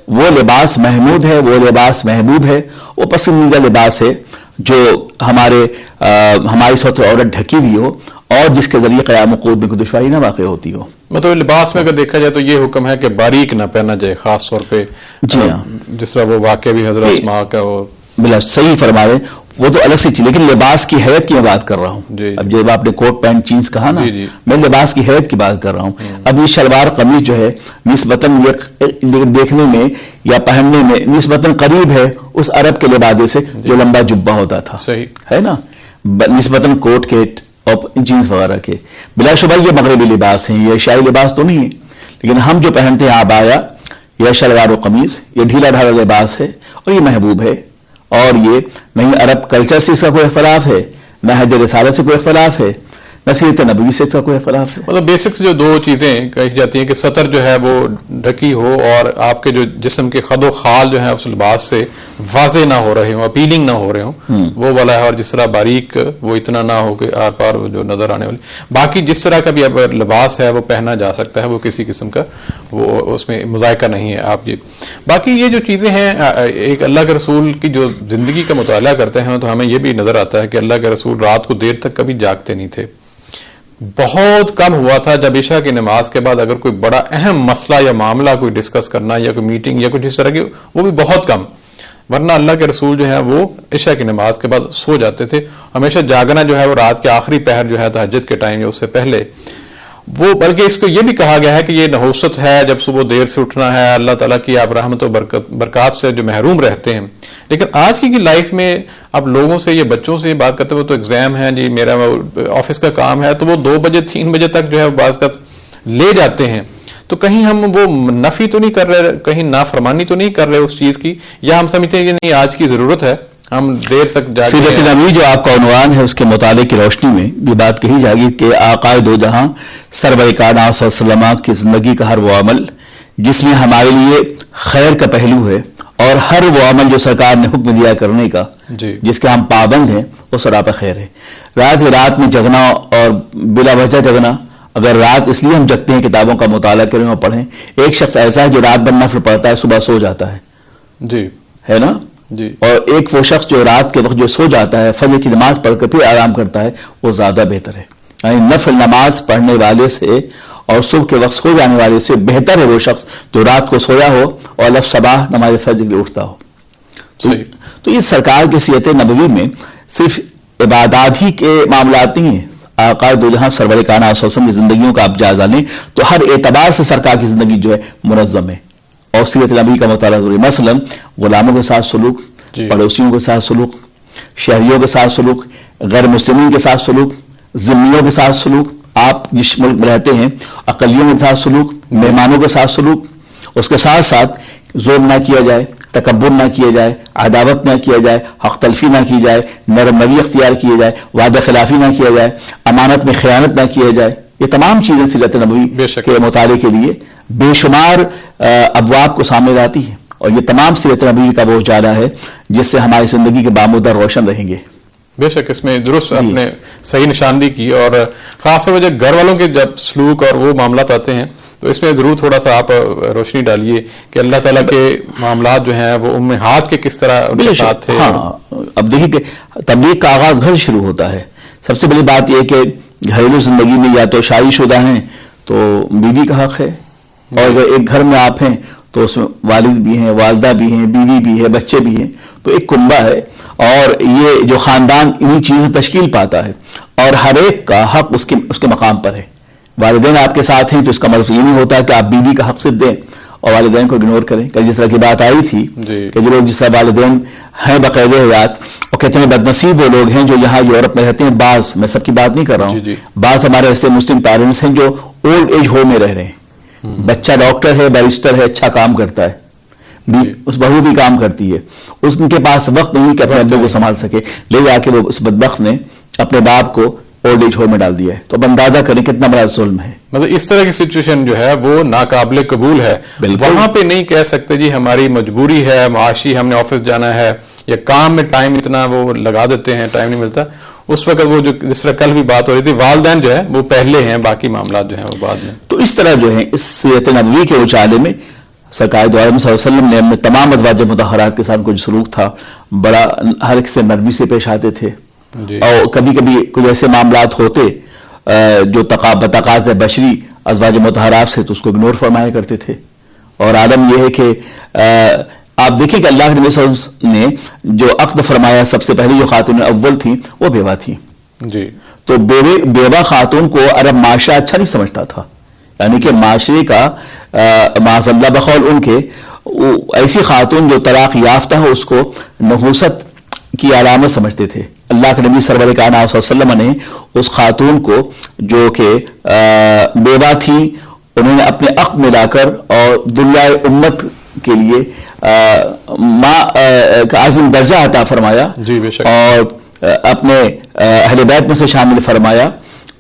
وہ لباس محمود ہے، وہ لباس محبوب ہے، وہ پسندیدہ لباس ہے جو ہماری صورت عورت ڈھکی ہوئی ہو اور جس کے ذریعے قیام و قعود میں کوئی دشواری نہ واقع ہوتی ہو. مطلب لباس میں اگر دیکھا جائے تو یہ حکم ہے کہ باریک نہ پہنا جائے، خاص طور پہ جی ہاں، جس طرح وہ واقعہ بھی حضرت اسماء کا وہ بلا صحیح فرما رہے، وہ تو الگ سی چیز، لیکن لباس کی حیت کی میں بات کر رہا ہوں. اب جب آپ نے کوٹ پینٹ جینس کہا نا، میں لباس کی حیت کی بات کر رہا ہوں. اب یہ شلوار قمیض جو ہے نسبتاً دیکھنے میں یا پہننے میں نسبتاً قریب ہے اس عرب کے لبادے سے جو لمبا جبہ ہوتا تھا، ہے نا، نسبتاً کوٹ کے اور جینس وغیرہ کے. بلا شبہ یہ مغربی لباس ہیں، یہ ایشیائی لباس تو نہیں ہے، لیکن ہم جو پہنتے ہیں عبایا یا شلوار و قمیض، یہ ڈھیلا ڈھالا لباس ہے اور یہ محبوب ہے. اور یہ نہیں عرب کلچر سے اس کا کوئی اختلاف ہے، نہ حدیث رسالت سے کوئی اختلاف ہے، نہ سیرت نبوی سے اس کا کوئی اختلاف ہے. مطلب بیسکس جو دو چیزیں کہی جاتی ہیں کہ سطر جو ہے وہ ڈھکی ہو اور آپ کے جو جسم کے خد و خال جو ہے اس لباس سے واضح نہ ہو رہے ہوں، اپیلنگ نہ ہو رہے ہوں، وہ والا ہے. اور جس طرح باریک وہ اتنا نہ ہو کہ آر پار جو نظر آنے والی، باقی جس طرح کا بھی اب لباس ہے وہ پہنا جا سکتا ہے، وہ کسی قسم کا وہ اس میں مذائقہ نہیں ہے. آپ یہ باقی یہ جو چیزیں ہیں، ایک اللہ کے رسول کی جو زندگی کا مطالعہ کرتے ہیں تو ہمیں یہ بھی نظر آتا ہے کہ اللہ کے رسول رات کو دیر تک کبھی جاگتے نہیں تھے. بہت کم ہوا تھا جب عشاء کی نماز کے بعد اگر کوئی بڑا اہم مسئلہ یا معاملہ کوئی ڈسکس کرنا یا کوئی میٹنگ یا کچھ اس طرح کی، وہ بھی بہت کم، ورنہ اللہ کے رسول جو ہے وہ عشاء کی نماز کے بعد سو جاتے تھے. ہمیشہ جاگنا جو ہے وہ رات کے آخری پہر جو ہے تہجد کے ٹائم یا اس سے پہلے، وہ بلکہ اس کو یہ بھی کہا گیا ہے کہ یہ نحوست ہے جب صبح دیر سے اٹھنا ہے، اللہ تعالیٰ کی آپ رحمت و برکات سے جو محروم رہتے ہیں. لیکن آج کی لائف میں اب لوگوں سے، یہ بچوں سے یہ بات کرتے ہوئے تو ایگزام ہے جی، میرا آفس کا کام ہے، تو وہ 2 بجے 3 بجے تک جو ہے بعض کا لے جاتے ہیں. تو کہیں ہم وہ نفی تو نہیں کر رہے، کہیں نافرمانی تو نہیں کر رہے اس چیز کی، یا ہم سمجھتے ہیں کہ نہیں آج کی ضرورت ہے ہم دیر تک جاگیں. سیرت نبوی جو آپ کا عنوان ہے اس کے مطالعے کی روشنی میں یہ بات کہی جائے گی کہ آقا دو جہاں سرور کائنات صلی اللہ علیہ وسلم کی زندگی کا ہر وہ عمل جس میں ہمارے لیے خیر کا پہلو ہے، اور ہر وہ عمل جو سرکار نے حکم دیا کرنے کا جس کے ہم پابند ہیں، وہ سراپا خیر ہے. رات میں جگنا اور بلا وجہ جگنا، اگر رات اس لیے ہم جگتے ہیں کتابوں کا مطالعہ کریں اور پڑھیں، ایک شخص ایسا ہے جو رات بھر نفل پڑھتا ہے صبح سو جاتا ہے، جی ہے نا، اور ایک وہ شخص جو رات کے وقت جو سو جاتا ہے فجر کی نماز پڑھ کر پھر آرام کرتا ہے، وہ زیادہ بہتر ہے. یعنی نفل نماز پڑھنے والے سے اور صبح کے وقت سو جانے والے سے بہتر ہے وہ شخص جو رات کو سویا ہو اور لفظ صباح نماز فجر کے لیے اٹھتا ہو. تو یہ سرکار کی سیرت نبوی میں صرف عبادات ہی کے معاملات نہیں ہیں، آقا دو جہاں سرور کائنات صلی اللہ علیہ وسلم کی زندگیوں کا آپ جائزہ لیں تو ہر اعتبار سے سرکار کی زندگی جو ہے منظم ہے اور سیرت نبی کا مطالعہ ضروری. مثلا غلاموں کے ساتھ سلوک, پڑوسیوں کے ساتھ سلوک, شہریوں کے ساتھ سلوک, غیر مسلمین کے ساتھ سلوک, ذمیوں کے ساتھ سلوک, آپ جس ملک میں رہتے ہیں اقلیوں کے ساتھ سلوک, مہمانوں کے ساتھ سلوک, اس کے ساتھ ساتھ ظلم نہ کیا جائے, تکبر نہ کیا جائے, عداوت نہ کیا جائے, حق تلفی نہ کی جائے, نرم روی اختیار کیے جائے, وعدہ خلافی نہ کیا جائے, امانت میں خیانت نہ کیا جائے. یہ تمام چیزیں سیرت نبوی کے مطالعے کے لیے بے شمار ابواب کو سامنے لاتی ہیں اور یہ تمام سیرت نبوی کا وہ اجالہ ہے جس سے ہماری زندگی کے بامدہ روشن رہیں گے. بے شک اس میں درست آپ نے صحیح نشاندہی کی, اور خاص طور پر گھر والوں کے جب سلوک اور وہ معاملات آتے ہیں تو اس میں ضرور تھوڑا سا آپ روشنی ڈالیے کہ اللہ تعالیٰ کے معاملات جو ہیں وہ امہات کے کس طرح ان کے ساتھ تھے. ہاں, اب دیکھیے کہ تبلیغ کا آغاز گھر شروع ہوتا ہے. سب سے بڑی بات یہ کہ گھریلو زندگی میں یا تو شادی شدہ ہیں تو بیوی کا حق ہے, اور اگر ایک گھر میں آپ ہیں تو اس میں والد بھی ہیں, والدہ بھی ہیں, بیوی بھی ہے, بچے بھی ہیں, تو ایک کنبہ ہے اور یہ جو خاندان انہی چیزیں تشکیل پاتا ہے اور ہر ایک کا حق اس کے مقام پر ہے. والدین آپ کے ساتھ ہیں تو اس کا مطلب یہ نہیں ہوتا کہ آپ بیوی کا حق صرف دیں اور والدین کو اگنور کریں. کہ جس طرح کی بات آئی تھی کہ جو لوگ جس طرح والدین ہیں باقاعدہ حیات, اور کتنے بد نصیب وہ لوگ ہیں جو یہاں یورپ میں رہتے ہیں. بعض, میں سب کی بات نہیں کر رہا ہوں, بعض ہمارے ایسے مسلم پیرنٹس ہیں جو اولڈ ایج ہوم میں رہ رہے ہیں. بچہ ڈاکٹر ہے, بیرسٹر ہے, اچھا کام کرتا ہے, اس بہو بھی کام کرتی ہے, اس کے پاس وقت نہیں کہ اپنے ابو کو سنبھال سکے, لے جا کے وہ اس بدبخت نے اپنے باپ کو اولڈ ایج ہوم میں ڈال دیا ہے. تو اب اندازہ کریں کتنا بڑا ظلم ہے. مطلب اس طرح کی سچویشن جو ہے وہ ناقابل قبول ہے. وہاں پہ نہیں کہہ سکتے جی ہماری مجبوری ہے, معاشی, ہم نے آفس جانا ہے, یا کام میں ٹائم اتنا وہ لگا دیتے ہیں, ٹائم نہیں ملتا. اس وقت وہ جو جس طرح کل بھی بات ہو رہی تھی, والدین جو ہے وہ پہلے ہیں, باقی معاملات جو ہیں وہ بعد میں. تو اس طرح جو ہے اس سیرت نبوی کے اجالے میں سرکار دو عالم صلی اللہ علیہ وسلم نے اپنے تمام ازواج مطہرات کے ساتھ کچھ سلوک تھا, بڑا ہر ایک سے نرمی سے پیش آتے تھے. اور کبھی کبھی کچھ ایسے معاملات ہوتے جو بتقاض بشری ازواج مطہرات سے, تو اس کو اگنور فرمایا کرتے تھے. اور عالم یہ ہے کہ آپ دیکھیں کہ اللہ کے نبی صلی اللہ علیہ وسلم نے جو عقد فرمایا, سب سے پہلے جو خاتون اول تھیں وہ بیوہ تھیں. تو بیوہ خاتون کو عرب معاشرہ اچھا نہیں سمجھتا تھا, یعنی کہ معاشرے کا معاذ اللہ بقول ان کے ایسی خاتون جو طلاق یافتہ ہو اس کو نحوست کی علامت سمجھتے تھے. اللہ کے نبی سرور کائنات صلی اللہ علیہ وسلم نے اس خاتون کو جو کہ بیوہ تھی انہوں نے اپنے عقد ملا کر اور دنیا امت کے لیے کا عظیم درجہ عطا فرمایا, اور اپنے اہل بیت میں سے شامل فرمایا,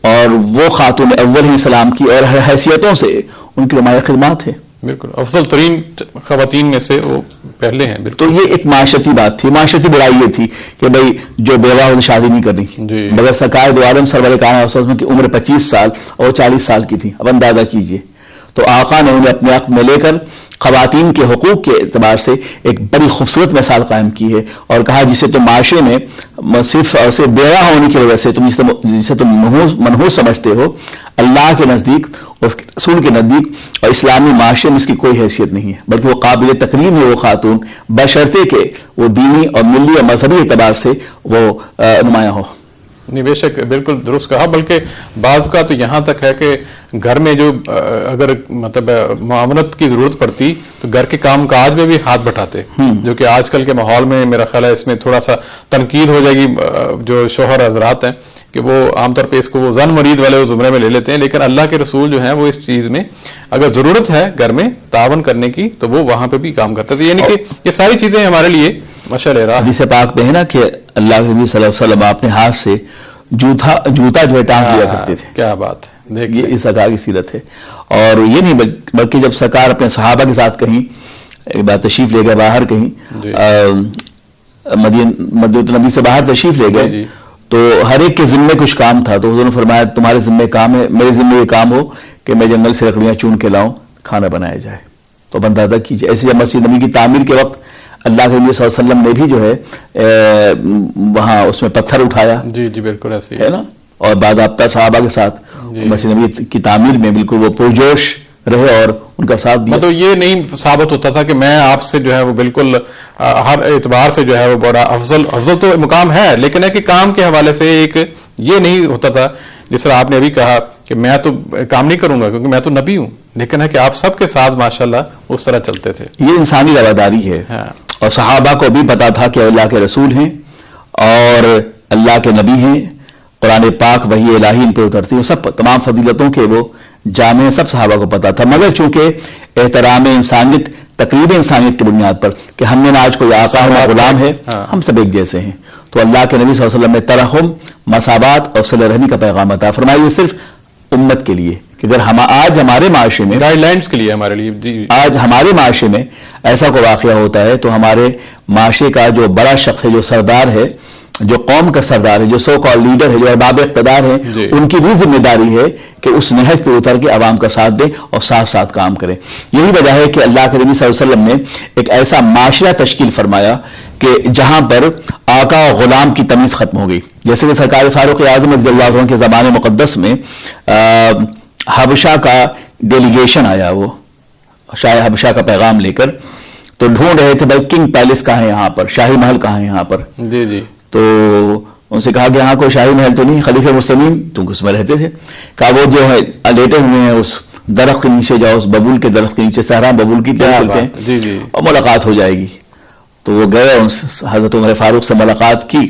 اور وہ خاتون اول ہی سلام کی اور ہر حیثیتوں سے ان کی نمایاں خدمات ہیں. بالکل افضل ترین خواتین میں سے وہ پہلے ہیں. بالکل. تو یہ ایک معاشرتی بات تھی, معاشرتی برائی یہ تھی کہ بھئی جو بیوہ ہو شادی نہیں کرنی. مگر سرکار دو عالم سرور کائنات صلی اللہ علیہ وسلم کی عمر 25 سال اور 40 سال کی تھی. اب اندازہ کیجئے. تو آقا نے انہیں اپنے عقد میں لے کر خواتین کے حقوق کے اعتبار سے ایک بڑی خوبصورت مثال قائم کی ہے, اور کہا جسے تم معاشرے میں صرف اور صرف بیوہ ہونے کی وجہ سے تم جسے تم منحوس سمجھتے ہو, اللہ کے نزدیک, اس کے رسول کے نزدیک اور اسلامی معاشرے میں اس کی کوئی حیثیت نہیں ہے, بلکہ وہ قابل تکریم ہے وہ خاتون, بشرطے کہ وہ دینی اور ملی اور مذہبی اعتبار سے وہ نمایاں ہو. نہیں بے شک بالکل درست کہا. بلکہ بعض کا تو یہاں تک ہے کہ گھر میں جو اگر مطلب معاونت کی ضرورت پڑتی تو گھر کے کام کاج میں بھی ہاتھ بٹاتے, جو کہ آج کل کے ماحول میں میرا خیال ہے اس میں تھوڑا سا تنقید ہو جائے گی. جو شوہر حضرات ہیں کہ وہ عام طور پہ اس کو وہ زن مرید والے زمرے میں لے لیتے ہیں, لیکن اللہ کے رسول جو ہیں وہ اس چیز میں اگر ضرورت ہے گھر میں تعاون کرنے کی تو وہ وہاں پہ بھی کام کرتے تھے. یعنی کہ یہ ساری چیزیں ہمارے لیے مشعل راہ. حدیث پاک میں ہے نا کہ اللہ کے نبی صلی اللہ علیہ وسلم اپنے ہاتھ سے جوتا جو ہے ٹانگ دیا کرتے تھے. کیا بات ہے, یہ اس سرکار کی سیرت ہے. اور یہ نہیں بلکہ جب سرکار اپنے صحابہ کے ساتھ کہیں ایک بار تشریف لے گئے باہر, کہیں مدینہ نبی سے باہر تشریف لے گئے, تو ہر ایک کے ذمے کچھ کام تھا. تو حضور نے فرمایا تمہارے ذمے کام ہے, میرے ذمے یہ کام ہو کہ میں جنگل سے لکڑیاں چون کے لاؤں, کھانا بنایا جائے. تو اب اندازہ کیجیے ایسے جب مسجد نبی کی تعمیر کے وقت اللہ کے نبی صلی اللہ علیہ وسلم نے بھی جو ہے وہاں اس میں پتھر اٹھایا. جی بالکل ایسے ہے نا, اور باضابطہ صحابہ کے ساتھ مسجد نبی کی تعمیر میں بالکل وہ پرجوش رہے اور ان کا ساتھ دیا. مطلب یہ نہیں ثابت ہوتا تھا کہ میں آپ سے جو ہے وہ بالکل ہر اعتبار سے جو ہے وہ بڑا افضل تو مقام ہے, لیکن ہے کہ کام کے حوالے سے ایک یہ نہیں ہوتا تھا جس طرح آپ نے ابھی کہا کہ میں تو کام نہیں کروں گا کیونکہ میں تو نبی ہوں، لیکن ہے کہ آپ سب کے ساتھ ماشاءاللہ اس طرح چلتے تھے. یہ انسانی رواداری ہے. اور صحابہ کو بھی پتا تھا کہ اللہ کے رسول ہیں اور اللہ کے نبی ہیں، قرآن پاک وحی الہی ان پہ اترتی ہے، سب تمام فضیلتوں کے وہ جامع سب صحابہ کو پتا تھا. مگر چونکہ احترام انسانیت، تقریب انسانیت کی بنیاد پر کہ ہم نے آج کوئی آقا ہے غلام ہے، ہم سب ایک جیسے ہیں، تو اللہ کے نبی صلی اللہ علیہ وسلم نے ترحم، مساوات اور صلہ رحمی کا پیغام عطا فرمایا. یہ صرف امت کے لیے کہ اگر آج ہمارے معاشرے میں گائیڈ لائنز کے لیے ہمارے لیے آج ہمارے معاشرے میں ایسا کوئی واقعہ ہوتا ہے تو ہمارے معاشرے کا جو بڑا شخص ہے، جو سردار ہے، جو قوم کا سردار ہے، جو سو کال لیڈر ہے، جو ارباب اقتدار ہے، ان کی بھی ذمہ داری ہے کہ اس نہج پہ اتر کے عوام کا ساتھ دے اور ساتھ ساتھ کام کرے. یہی وجہ ہے کہ اللہ کے نبی صلی اللہ علیہ وسلم نے ایک ایسا معاشرہ تشکیل فرمایا کہ جہاں پر آقا اور غلام کی تمیز ختم ہو گئی. جیسے کہ سرکار فاروق اعظم رضی اللہ عنہ کے زمانے مقدس میں حبشہ کا ڈیلیگیشن آیا، وہ شاہ حبشہ کا پیغام لے کر، تو ڈھونڈ رہے تھے بھائی کنگ پیلس کہاں ہے، یہاں پر شاہی محل کہاں ہے یہاں پر. جی تو ان سے کہا کہ یہاں کوئی شاہی محل تو نہیں، خلیفہ مسلمین تم اس میں رہتے تھے. کہا وہ جو ہے لیٹے ہوئے ہیں اس درخت کے نیچے جاؤ، اس ببول کے درخت کے نیچے، صحرا ببول کی کیا بولتے ہیں، اور ملاقات ہو جائے گی. تو وہ گئے، حضرت عمر فاروق سے ملاقات کی،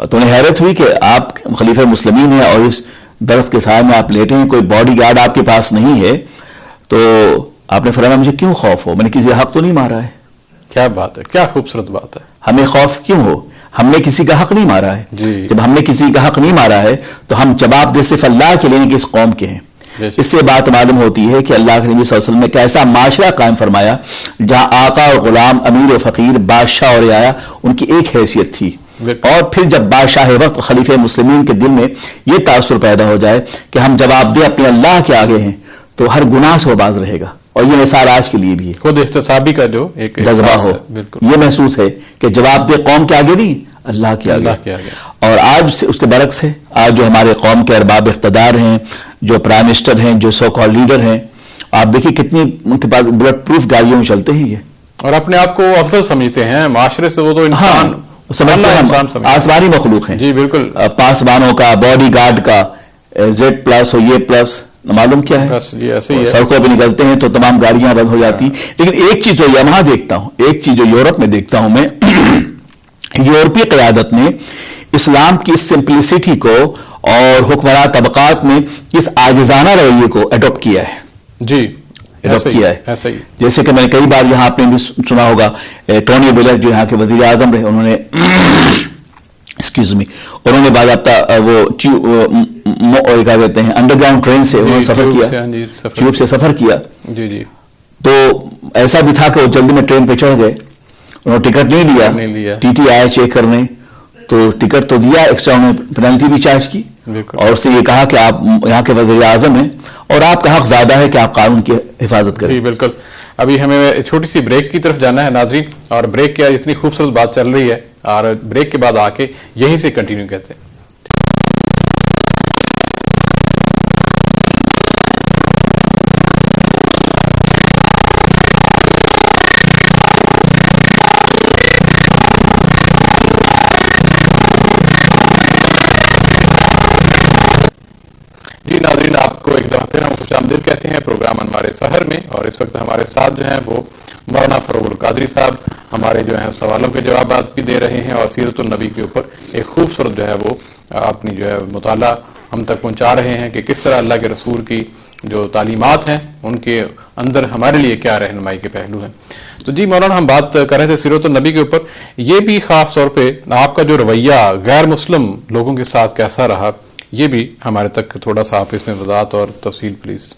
تو انہیں حیرت ہوئی کہ آپ خلیفہ مسلمین ہیں اور اس درخت کے سائے میں آپ لیٹے ہیں، کوئی باڈی گارڈ آپ کے پاس نہیں ہے. تو آپ نے فرمایا مجھے کیوں خوف ہو، میں نے کسی حق تو نہیں مارا ہے. کیا بات ہے، کیا خوبصورت بات ہے. ہمیں خوف کیوں ہو، ہم نے کسی کا حق نہیں مارا ہے. جب ہم نے کسی کا حق نہیں مارا ہے تو ہم جواب دہ صرف اللہ کے لیے کہ اس قوم کے ہیں. اس سے بات معلوم ہوتی ہے کہ اللہ کے نبی صلی اللہ علیہ وسلم نے ایک ایسا معاشرہ قائم فرمایا جہاں آقا اور غلام، امیر و فقیر، بادشاہ اور رعایا ان کی ایک حیثیت تھی. اور پھر جب بادشاہ وقت خلیفہ مسلمین کے دل میں یہ تاثر پیدا ہو جائے کہ ہم جواب دہ اپنے اللہ کے آگے ہیں تو ہر گناہ سے وہ باز رہے گا. اور یہ مثال آج کے لیے بھی ہے، خود احتسابی کا جو ایک جذبہ ہو، یہ محسوس ہے کہ جواب دہ قوم کے آگے نہیں، اللہ کے آگے. اور آج اس کے برعکس ہے، آج جو ہمارے قوم کے ارباب اقتدار ہیں، جو پرائم منسٹر ہیں، جو سو کال لیڈر ہیں، آپ دیکھیں کتنی ان کے پاس بلٹ پروف گاڑیوں میں چلتے ہیں یہ، اور اپنے آپ کو افضل سمجھتے ہیں معاشرے سے. وہ تو انسان آسمانی مخلوق ہیں. جی بالکل. پاسبانوں کا، باڈی گارڈ کا، زیڈ پلس ہو، یہ پلس، معلوم کیا ہے، سڑکوں پہ نکلتے ہیں تو تمام گاڑیاں بند ہو جاتی. لیکن ایک چیز جو یہاں دیکھتا ہوں، ایک چیز جو یورپ میں دیکھتا ہوں میں، یورپی قیادت نے اسلام کی اس سمپلسٹی کو اور حکمراں طبقات میں اس عاجزانہ رویے کو ایڈاپٹ کیا ہے. جی ایڈاپٹ کیا ہے. جیسے کہ میں نے کئی بار یہاں آپ نے بھی سنا ہوگا، ٹونی بلر جو یہاں کے وزیر اعظم رہے، انہوں نے انہوں نے باضابطہ وہ کیا کہتے ہیں انڈر گراؤنڈ ٹرین سے انہوں نے سفر کیا، ٹیوب سے سفر کیا. تو ایسا بھی تھا کہ وہ جلدی میں ٹرین پہ چڑھ گئے، انہوں نے ٹکٹ نہیں لیا، ٹی ٹی آیا چیک کرنے، تو ٹکٹ تو دیا، ایکسٹرا انہوں نے پینلٹی بھی چارج کی، اور اس سے یہ کہا کہ آپ یہاں کے وزیر اعظم ہیں اور آپ کا حق زیادہ ہے کہ آپ قانون کی حفاظت کریں. جی بالکل. ابھی ہمیں چھوٹی سی بریک کی طرف جانا ہے ناظرین، اور بریک کی اتنی خوبصورت بات چل رہی ہے، اور بریک کے بعد آ کے یہیں سے کنٹینیو کہتے ہیں. جی ناظرین، آپ کو ایک دفعہ پھر ہم خوش آمدید کہتے ہیں پروگرام انوار سحر میں، اور اس وقت ہمارے ساتھ جو ہیں وہ مولانا فروغ القادری صاحب ہمارے جو ہیں سوالوں کے جوابات بھی دے رہے ہیں، اور سیرت النبی کے اوپر ایک خوبصورت جو ہے وہ اپنی جو ہے مطالعہ ہم تک پہنچا رہے ہیں کہ کس طرح اللہ کے رسول کی جو تعلیمات ہیں ان کے اندر ہمارے لیے کیا رہنمائی کے پہلو ہیں. تو جی مولانا، ہم بات کر رہے تھے سیرت النبی کے اوپر، یہ بھی خاص طور پہ آپ کا جو رویہ غیر مسلم لوگوں کے ساتھ کیسا رہا، یہ بھی ہمارے تک تھوڑا سا آپ اس میں وضاحت اور تفصیل پلیز.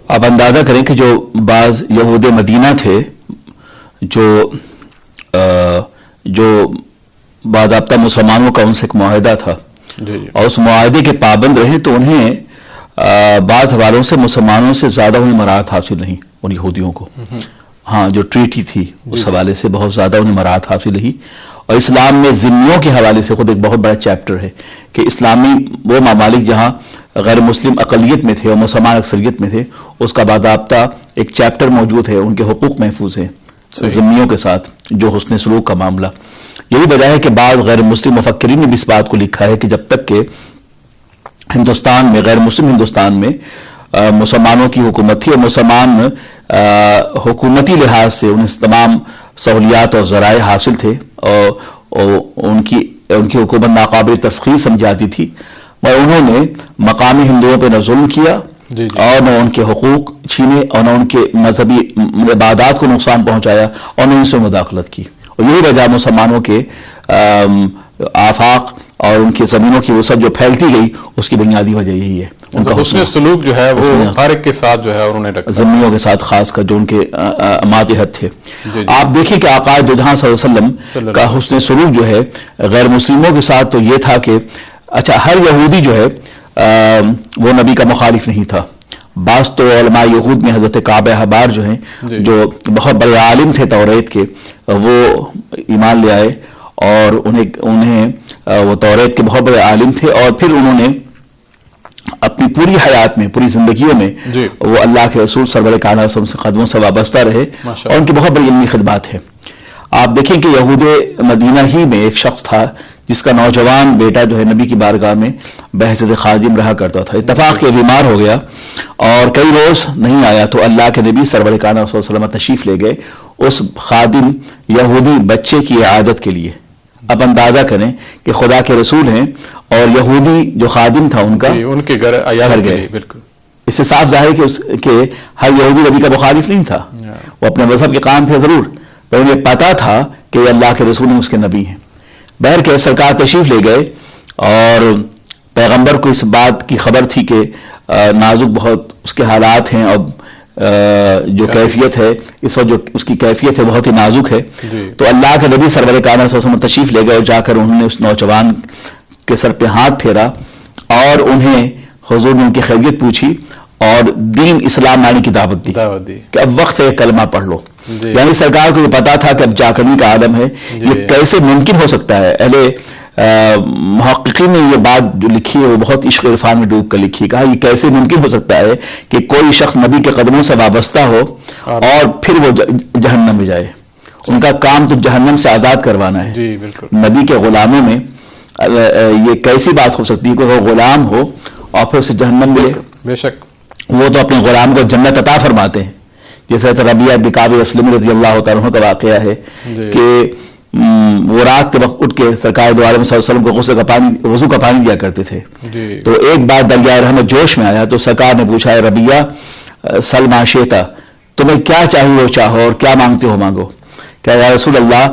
آپ اندازہ کریں کہ جو بعض یہود مدینہ تھے جو باضابطہ مسلمانوں کا ان سے ایک معاہدہ تھا، اور اس معاہدے کے پابند رہے، تو انہیں بعض حوالوں سے مسلمانوں سے زیادہ انہیں مراحت حاصل نہیں، ان یہودیوں کو. ہاں، جو ٹریٹی تھی اس حوالے سے بہت زیادہ انہیں مراحت حاصل رہی. اور اسلام میں ذمیوں کے حوالے سے خود ایک بہت بڑا چیپٹر ہے کہ اسلامی وہ ممالک جہاں غیر مسلم اقلیت میں تھے اور مسلمان اکثریت میں تھے، اس کا باضابطہ ایک چیپٹر موجود ہے، ان کے حقوق محفوظ ہیں ذمیوں کے ساتھ، جو حسن سلوک کا معاملہ. یہی وجہ ہے کہ بعض غیر مسلم مفکرین نے بھی اس بات کو لکھا ہے کہ جب تک کہ ہندوستان میں، غیر مسلم ہندوستان میں مسلمانوں کی حکومت تھی، اور مسلمان حکومتی لحاظ سے انہیں تمام سہولیات اور ذرائع حاصل تھے، اور ان کی حکومت ناقابل تسخیر سمجھی جاتی تھی، مگر انہوں نے مقامی ہندوؤں پہ نہ ظلم کیا اور نہ ان کے حقوق چھینے، اور نہ ان کے مذہبی عبادات کو نقصان پہنچایا، اور نہ ان سے مداخلت کی. اور یہی وجہ مسلمانوں کے آفاق اور ان کی زمینوں کی وسعت جو پھیلتی گئی، اس کی بنیادی وجہ یہی ہے. ان کا حسن سلوک جو ہے وہ ہر ایک کے ساتھ جو ہے انہوں نے رکھا، ذمیوں کے ساتھ خاص کر جو ان کے ماتحت تھے. آپ دیکھیں کہ آقا دو جہاں صلی اللہ علیہ وسلم کا حسن سلوک جو ہے غیر مسلموں کے ساتھ تو یہ تھا کہ اچھا ہر یہودی جو ہے وہ نبی کا مخالف نہیں تھا. بعض تو علماء یہود میں حضرت کعب احبار جو ہیں جو بہت بڑے عالم تھے توریت کے، وہ ایمان لے آئے، اور انہیں وہ توریت کے بہت بڑے عالم تھے، اور پھر انہوں نے اپنی پوری حیات میں، پوری زندگیوں میں وہ اللہ کے رسول سرور کائنات سے قدموں سے وابستہ رہے، اور ان کی بہت بڑی علمی خدمات ہے. آپ دیکھیں کہ یہود مدینہ ہی میں ایک شخص تھا جس کا نوجوان بیٹا جو ہے نبی کی بارگاہ میں بحیثیت خادم رہا کرتا تھا. اتفاق کے بیمار ہو گیا اور کئی روز نہیں آیا، تو اللہ کے نبی سرور کائنات صلی اللہ علیہ وسلم تشریف لے گئے اس خادم یہودی بچے کی عیادت کے لیے. اب اندازہ کریں کہ خدا کے رسول ہیں اور یہودی جو خادم تھا ان کا ان کے گھر گئے. بالکل اس سے صاف ظاہر ہے کہ ہر یہودی نبی کا مخالف نہیں تھا، وہ اپنے مذہب کے قائم تھے ضرور، پر انہیں پتا تھا کہ اللہ کے رسول اس کے نبی ہیں. بہر کے سرکار تشریف لے گئے، اور پیغمبر کو اس بات کی خبر تھی کہ نازک بہت اس کے حالات ہیں، اور جو کیفیت ہے اس وقت جو اس کی کیفیت ہے بہت ہی نازک ہے. تو اللہ کے نبی سرور کائنات صلی اللہ علیہ وسلم تشریف لے گئے، اور جا کر انہوں نے اس نوجوان کے سر پہ ہاتھ پھیرا، اور انہیں حضور نے ان کی خیریت پوچھی، اور دین اسلام لانے کی دعوت دی کہ اب وقت ہے کلمہ پڑھ لو. یعنی سرکار کو یہ پتا تھا کہ اب جاکرنی کا عالم ہے، یہ کیسے ممکن ہو سکتا ہے. اہل محققین نے یہ بات جو لکھی ہے وہ بہت عشق عرفان میں ڈوب کر لکھی، کہا یہ کیسے ممکن ہو سکتا ہے کہ کوئی شخص نبی کے قدموں سے وابستہ ہو اور پھر وہ جہنم میں جائے. ان کا کام تو جہنم سے آزاد کروانا ہے. نبی کے غلاموں میں یہ کیسی بات ہو سکتی ہے کہ وہ غلام ہو اور پھر اسے جہنم ملے؟ بے شک وہ تو اپنے غلام کو جنت عطا فرماتے ہیں. جیسے ربیعہ بن کعب اسلمی رضی اللہ تعالیٰ عنہ کا واقعہ ہے کہ وہ رات کے وقت اٹھ کے سرکار دو عالم صلی اللہ علیہ وسلم کو وضو کا پانی دیا کرتے تھے. تو ایک بار دریائے رحمت جوش میں آیا، تو سرکار نے پوچھا ہے ربیعہ سل ما شئت، تمہیں کیا چاہیے وہ چاہو اور کیا مانگتے ہو مانگو. کہ یا رسول اللہ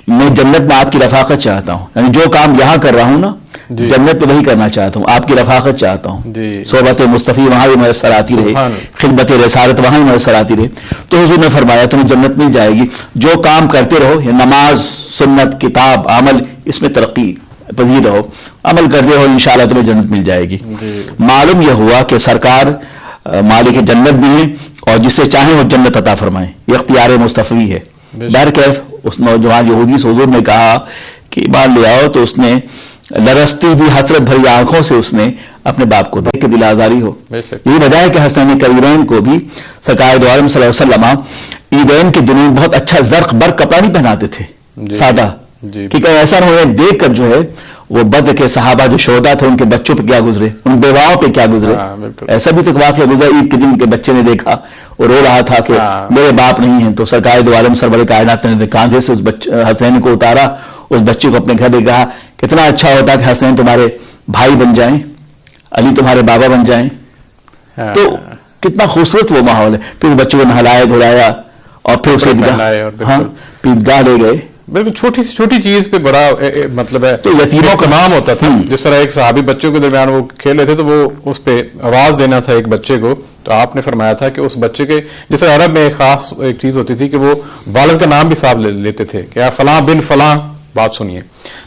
میں جنت میں آپ کی رفاقت چاہتا ہوں، یعنی جو کام یہاں کر رہا ہوں نا جنت میں وہی کرنا چاہتا ہوں، آپ کی رفاقت چاہتا ہوں. صحبت مصطفی وہاں بھی میسر آتی رہے، خدمت رسالت وہاں بھی میسر آتی رہے. تو حضور نے فرمایا تمہیں جنت مل جائے گی، جو کام کرتے رہو، یہ نماز، سنت، کتاب، عمل، اس میں ترقی پذیر رہو، عمل کرتے رہو، انشاءاللہ تمہیں جنت مل جائے گی. معلوم یہ ہوا کہ سرکار مالک جنت بھی ہیں، اور جسے چاہیں وہ جنت عطا فرمائیں، یہ اختیار مستفی ہے. بہرکیف اس نوجوان یہودی سے حضور نے کہا کہ ایمان لے آؤ، تو اس نے لرستی بھی حسرت بھری آنکھوں سے اس نے اپنے باپ کو دیکھ کے دل آزاری ہو. یہی وجہ ہے کہ حسنین کریمین کو بھی سرکار دو عالم صلی اللہ علیہ وسلم عیدین کے دنوں بہت اچھا زرق برق کپڑا نہیں پہناتے تھے، سادہ، کہ ایسا نہ ہو دیکھ کر جو ہے وہ بدر کے صحابہ جو شہداء تھے ان کے بچوں پہ کیا گزرے، ان بیواؤں پہ کیا گزرے. ایسا بھی تو واقعہ گزرا عید کے دن کے بچے نے دیکھا، وہ رو رہا تھا کہ میرے باپ نہیں ہیں. تو سرکار دو عالم سرور کائنات نے کاندھے سے اس حسین کو اتارا، اس بچے کو اپنے گھر لے کہا کتنا اچھا ہوتا کہ حسین تمہارے بھائی بن جائیں، علی تمہارے بابا بن جائیں. تو کتنا خوبصورت وہ ماحول ہے. پھر بچوں کو نہلایا دھلایا اور پھر اسے عیدگاہ لے گئے. بالکل چھوٹی سی چھوٹی چیز پہ بڑا مطلب ہے تو یتیموں کا نام ہوتا تھا. جس طرح ایک صحابی بچوں کے درمیان وہ کھیل رہے تھے تو وہ اس پہ آواز دینا تھا ایک بچے کو، تو آپ نے فرمایا تھا کہ اس بچے کے جس طرح عرب میں ایک خاص ایک چیز ہوتی تھی کہ وہ والد کا نام بھی صاحب لیتے تھے کہ فلاں بن فلاں بات سنیے.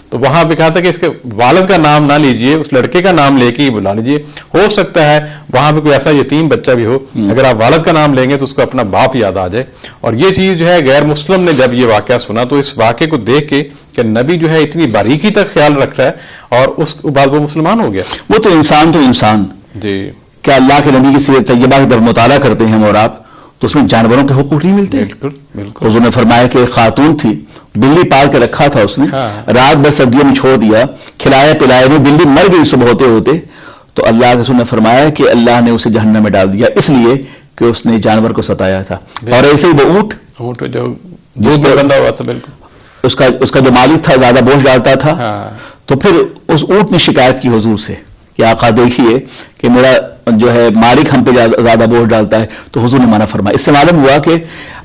تو وہاں پہ کہا تھا کہ اس کے والد کا نام نہ لیجئے، اس لڑکے کا نام لے کے ہی بلا لیجئے. ہو سکتا ہے وہاں پہ کوئی ایسا یتیم بچہ بھی ہو، اگر آپ والد کا نام لیں گے تو اس کو اپنا باپ یاد آ جائے. اور یہ چیز جو ہے غیر مسلم نے جب یہ واقعہ سنا تو اس واقعے کو دیکھ کے کہ نبی جو ہے اتنی باریکی تک خیال رکھ رہا ہے اور اس بعد وہ مسلمان ہو گیا. وہ تو انسان جی کیا اللہ کے نبی کی سیرت طیبہ کی طرف مطالعہ کرتے ہیں اور آپ تو اس میں جانوروں کے حقوق نہیں ملتے. بالکل حضور نے فرمایا کہ ایک خاتون تھی، بلی پال کے رکھا تھا اس نے، رات بھر سردیوں میں چھوڑ دیا، کھلایا پلایا نہیں، بلی مر گئی صبح ہوتے ہوتے. تو اللہ کے رسول نے فرمایا کہ اللہ نے اسے جہنم میں ڈال دیا اس لیے کہ اس نے جانور کو ستایا تھا. اور ایسے ہی وہ اونٹ جو دودھ میں بندھا ہوا تھا بالکل اس کا جو مالک تھا زیادہ بوجھ ڈالتا تھا. تو پھر اس اونٹ نے شکایت کی حضور سے کہ آقا دیکھیے کہ میرا جو ہے مالک ہم پہ زیادہ بوجھ ڈالتا ہے. تو حضور نے منع فرمایا. اس سے معلوم ہوا کہ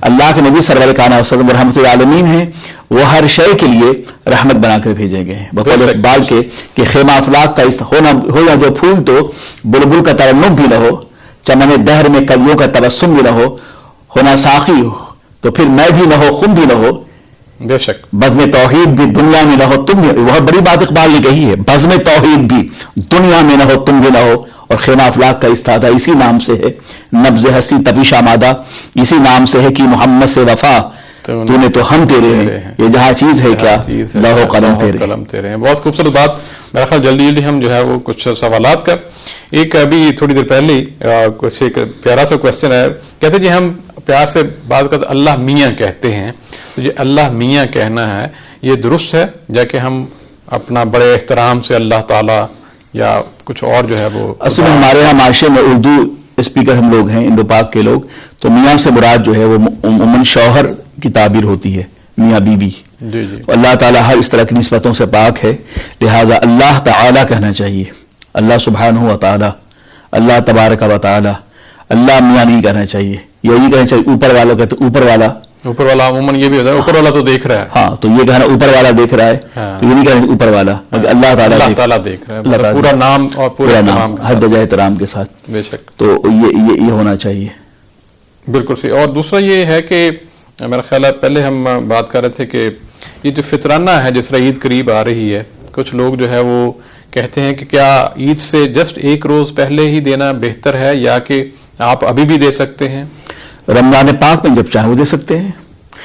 اللہ کے نبی سرور کائنات صلی اللہ علیہ وسلم رحمۃ العالمین ہیں, وہ ہر شے کے لیے رحمت بنا کر بھیجے گئے ہیں. بقول اقبال کے کہ خیمہ افلاق کا ہونا جو پھول تو بلبل کا ترنم بھی نہ ہو, چمن دہر میں کلیوں کا تبسم بھی نہ ہونا ساقی تو پھر میں بھی نہ ہو خم بھی نہ ہو, بے شک بزم توحید بھی دنیا میں نہ ہو تم بھی. بہت بڑی بات اقبال نے کہی ہے, بزم توحید بھی دنیا میں نہ ہو تم بھی نہ ہو. اور خیمہ افلاق کا استادہ اسی نام سے ہے, نبض ہستی تپش آمادہ اسی نام سے ہے کہ محمد سے وفا تو نے تو ہم تیرے ہیں, یہ جہاں چیز ہے کیا لوح و قلم تیرے ہیں. بہت خوبصورت بات. میرا خیال جلدی ہم جو ہے وہ کچھ سوالات کا, ایک ابھی تھوڑی دیر پہلے کچھ ایک پیارا سا کوشچن ہے. کہتے جی ہم پیار سے بات کرتے اللہ میاں کہتے ہیں, تو یہ اللہ میاں کہنا ہے یہ درست ہے یا کہ ہم اپنا بڑے احترام سے اللہ تعالیٰ یا کچھ اور جو ہے وہ؟ اصل میں ہمارے یہاں معاشرے میں اردو اسپیکر ہم لوگ ہیں انڈو پاک کے لوگ, تو میاں سے مراد جو ہے وہ عموماً شوہر کی تعبیر ہوتی ہے, میاں بیوی. جی اللہ تعالیٰ ہر اس طرح کی نسبتوں سے پاک ہے, لہذا اللہ تعالیٰ کہنا چاہیے. اللہ سبحانہ و تعالیٰ, اللہ تبارک و تعالیٰ, اللہ میاں نہیں کہنا چاہیے. یہی کہنا چاہیے اوپر والوں کہتے اوپر والا عموماً یہ بھی ہوتا ہے اوپر والا تو دیکھ رہا ہے. ہاں تو یہ کہنا اوپر والا دیکھ رہا ہے, تو یہ نہیں کہنا اوپر والا, اللہ تعالیٰ دیکھ رہا ہے, پورا نام اور پورا نام ہر درجہ احترام کے ساتھ. بے شک. تو یہ ہونا چاہیے. بالکل صحیح. اور دوسرا یہ ہے کہ میرا خیال ہے پہلے ہم بات کر رہے تھے کہ یہ جو فطرانہ ہے جس طرح عید قریب آ رہی ہے, کچھ لوگ جو ہے وہ کہتے ہیں کہ کیا عید سے جسٹ ایک روز پہلے ہی دینا بہتر ہے یا کہ آپ ابھی بھی دے سکتے ہیں؟ رمضان پاک میں جب چاہیں وہ دے سکتے ہیں,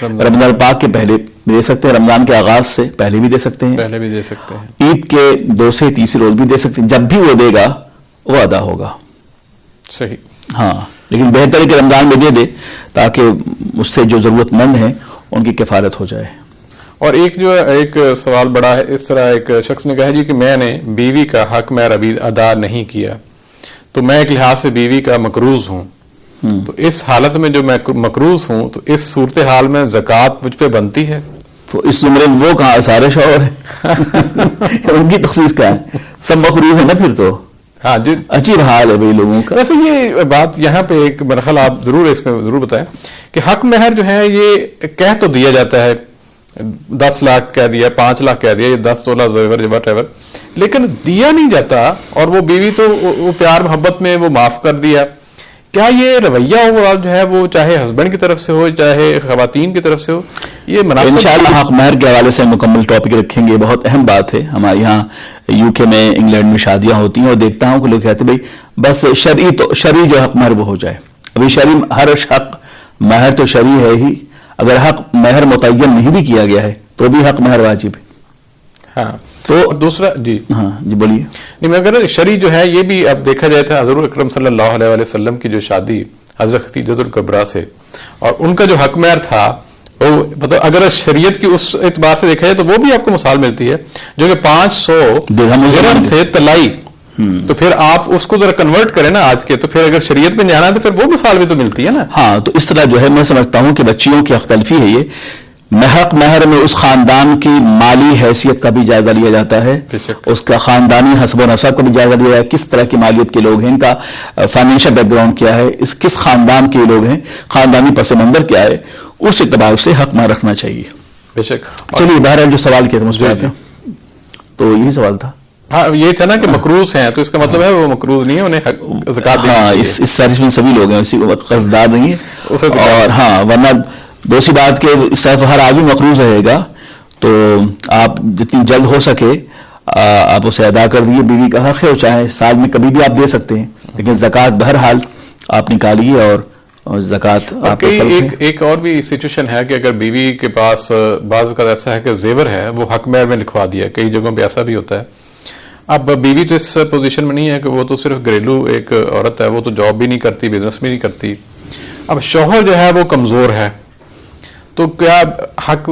رمضان پاک کے پہلے بھی دے سکتے ہیں, رمضان کے آغاز سے پہلے بھی دے سکتے ہیں, پہلے بھی دے سکتے ہیں, عید کے 2 سے 3 روز بھی دے سکتے ہیں. جب بھی وہ دے گا وہ ادا ہوگا. صحیح. ہاں لیکن بہتر ہے کہ رمضان میں دے دے تاکہ اس سے جو ضرورت مند ہیں ان کی کفالت ہو جائے. اور ایک سوال بڑا ہے, اس طرح ایک شخص نے کہا جی کہ میں نے بیوی کا حق مہر ابھی ادا نہیں کیا, تو میں ایک لحاظ سے بیوی کا مقروض ہوں, تو اس حالت میں جو میں مقروض ہوں تو اس صورتحال میں زکوٰۃ مجھ پہ بنتی ہے؟ تو اس زمرے میں وہ کہاں سارے شوہر ہیں ان کی تخصیص کیا ہے, سب مقروض ہیں نا پھر تو. ہاں جی عجیب حال ہے بھائی لوگوں کا. ویسے یہ بات یہاں پہ ایک مرحلہ آپ ضرور اس میں ضرور بتائیں کہ حق مہر جو ہے یہ کہہ تو دیا جاتا ہے, 10 لاکھ کہہ دیا, 5 لاکھ کہہ دیا, یہ 10 تولہ زیور وٹ ایور, لیکن دیا نہیں جاتا. اور وہ بیوی تو وہ پیار محبت میں وہ معاف کر دیا. کیا یہ رویہ اوورال جو ہے وہ چاہے ہسبینڈ کی طرف سے ہو چاہے خواتین کی طرف سے ہو یہ مناسب؟ انشاءاللہ حق مہر کے حوالے سے مکمل ٹاپک رکھیں گے. بہت اہم بات ہے. ہمارے یہاں UK میں انگلینڈ میں شادیاں ہوتی ہیں اور دیکھتا ہوں کہ لوگ کہتے ہیں بھائی بس شرعی جو حق مہر وہ ہو جائے. ابھی شرعی ہر حق مہر تو شرعی ہے ہی, اگر حق مہر متعین نہیں بھی کیا گیا ہے تو بھی حق مہر واجب ہے. ہاں تو دوسرا جی بولیے. نہیں مگر شرعی جو ہے یہ بھی اب دیکھا جائے تھا حضور اکرم صلی اللہ علیہ وسلم کی جو شادی حضرت خدیجہ الکبریٰ سے, اور ان کا جو حق مہر تھا وہ مطلب اگر شریعت کی اس اعتبار سے دیکھا جائے تو وہ بھی آپ کو مثال ملتی ہے, جو کہ 500 درہم تھے طلائی. تو پھر آپ اس کو ذرا کنورٹ کریں نا آج کے, تو پھر اگر شریعت میں جانا ہے تو پھر وہ مثال بھی تو ملتی ہے نا. ہاں تو اس طرح جو ہے میں سمجھتا ہوں کہ بچیوں کی حق تلفی ہے یہ. حق مہر میں اس خاندان کی مالی حیثیت کا بھی جائزہ لیا جاتا ہے, اس کا خاندانی حسب و نسب کا بھی جائزہ لیا جاتا ہے, کس طرح کی مالیت کے لوگ ہیں, ان کا فائنینشیل بیک گراؤنڈ کیا ہے, کس خاندان کے لوگ ہیں, خاندانی پس منظر کیا ہے, اس اعتبار سے حق مہر رکھنا چاہیے. بے شک. چلیے بہرحال جو سوال کیا تھا اس پہ آتے ہیں, تو یہی سوال تھا. ہاں یہ تھا نا کہ مقروض ہیں, تو اس کا مطلب ہے وہ مقروض نہیں ہے, انہیں زکوٰۃ دینی چاہیے. اس سرچ میں سبھی لوگ ہیں, اسی قرضدار نہیں ہے. اور ہاں ورنہ دوسری بات کہ صرف ہر آدمی مقروض رہے گا, تو آپ جتنی جلد ہو سکے آپ اسے ادا کر دیجیے. بیوی کا حق ہے, چاہے سال میں کبھی بھی آپ دے سکتے ہیں, لیکن زکوٰۃ بہرحال آپ نکالیے. اور زکوٰۃ آپ ایک اور بھی سچویشن ہے کہ اگر بیوی کے پاس بعض اوقات ایسا ہے کہ زیور ہے وہ حق مہر میں لکھوا دیا, کئی جگہوں پہ ایسا بھی ہوتا ہے. اب بیوی تو اس پوزیشن میں نہیں ہے کہ وہ تو صرف گھریلو ایک عورت ہے, وہ تو جاب بھی نہیں کرتی, بزنس بھی نہیں کرتی. اب شوہر جو ہے وہ کمزور ہے, تو کیا حق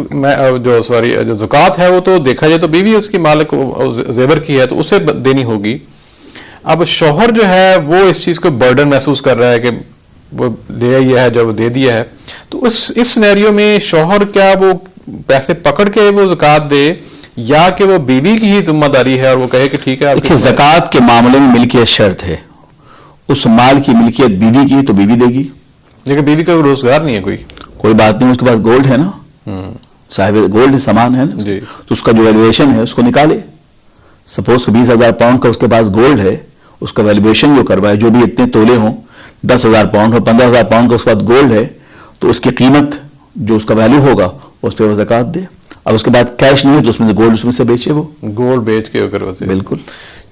جو زکوٰۃ ہے وہ تو دیکھا جائے تو بیوی اس کی مالک زیور کی ہے تو اسے دینی ہوگی. اب شوہر جو ہے وہ اس چیز کو برڈن محسوس کر رہا ہے کہ وہ لے آئی ہے، جب وہ دے دیا ہے، تو اس سینیریو میں شوہر کیا وہ پیسے پکڑ کے وہ زکوٰۃ دے یا کہ وہ بیوی کی ہی ذمہ داری ہے اور وہ کہے کہ ٹھیک ہے؟ دیکھیے زکوٰۃ کے معاملے میں ملکیت شرط ہے، اس مال کی ملکیت بیوی کی تو بیوی دے گی، لیکن بیوی کا روزگار نہیں ہے کوئی بات نہیں، اس کے پاس گولڈ ہے نا، صاحب گولڈ سامان ہے نا، جی، تو اس کا جو ویلیویشن ہے اس کو نکالے. سپوز کہ 20,000 پاؤنڈ کا اس کے پاس گولڈ ہے، اس کا ویلیویشن جو کروائے، جو بھی اتنے تولے ہوں، 10,000 پاؤنڈ ہو، 15,000 پاؤنڈ کا اس کے پاس گولڈ ہے، تو اس کی قیمت جو اس کا ویلیو ہوگا اس پہ وہ زکوٰۃ دے. اب اس کے بعد کیش نہیں ہے تو اس میں سے گولڈ اس میں سے بیچے، وہ گولڈ بیچ کے اگر بالکل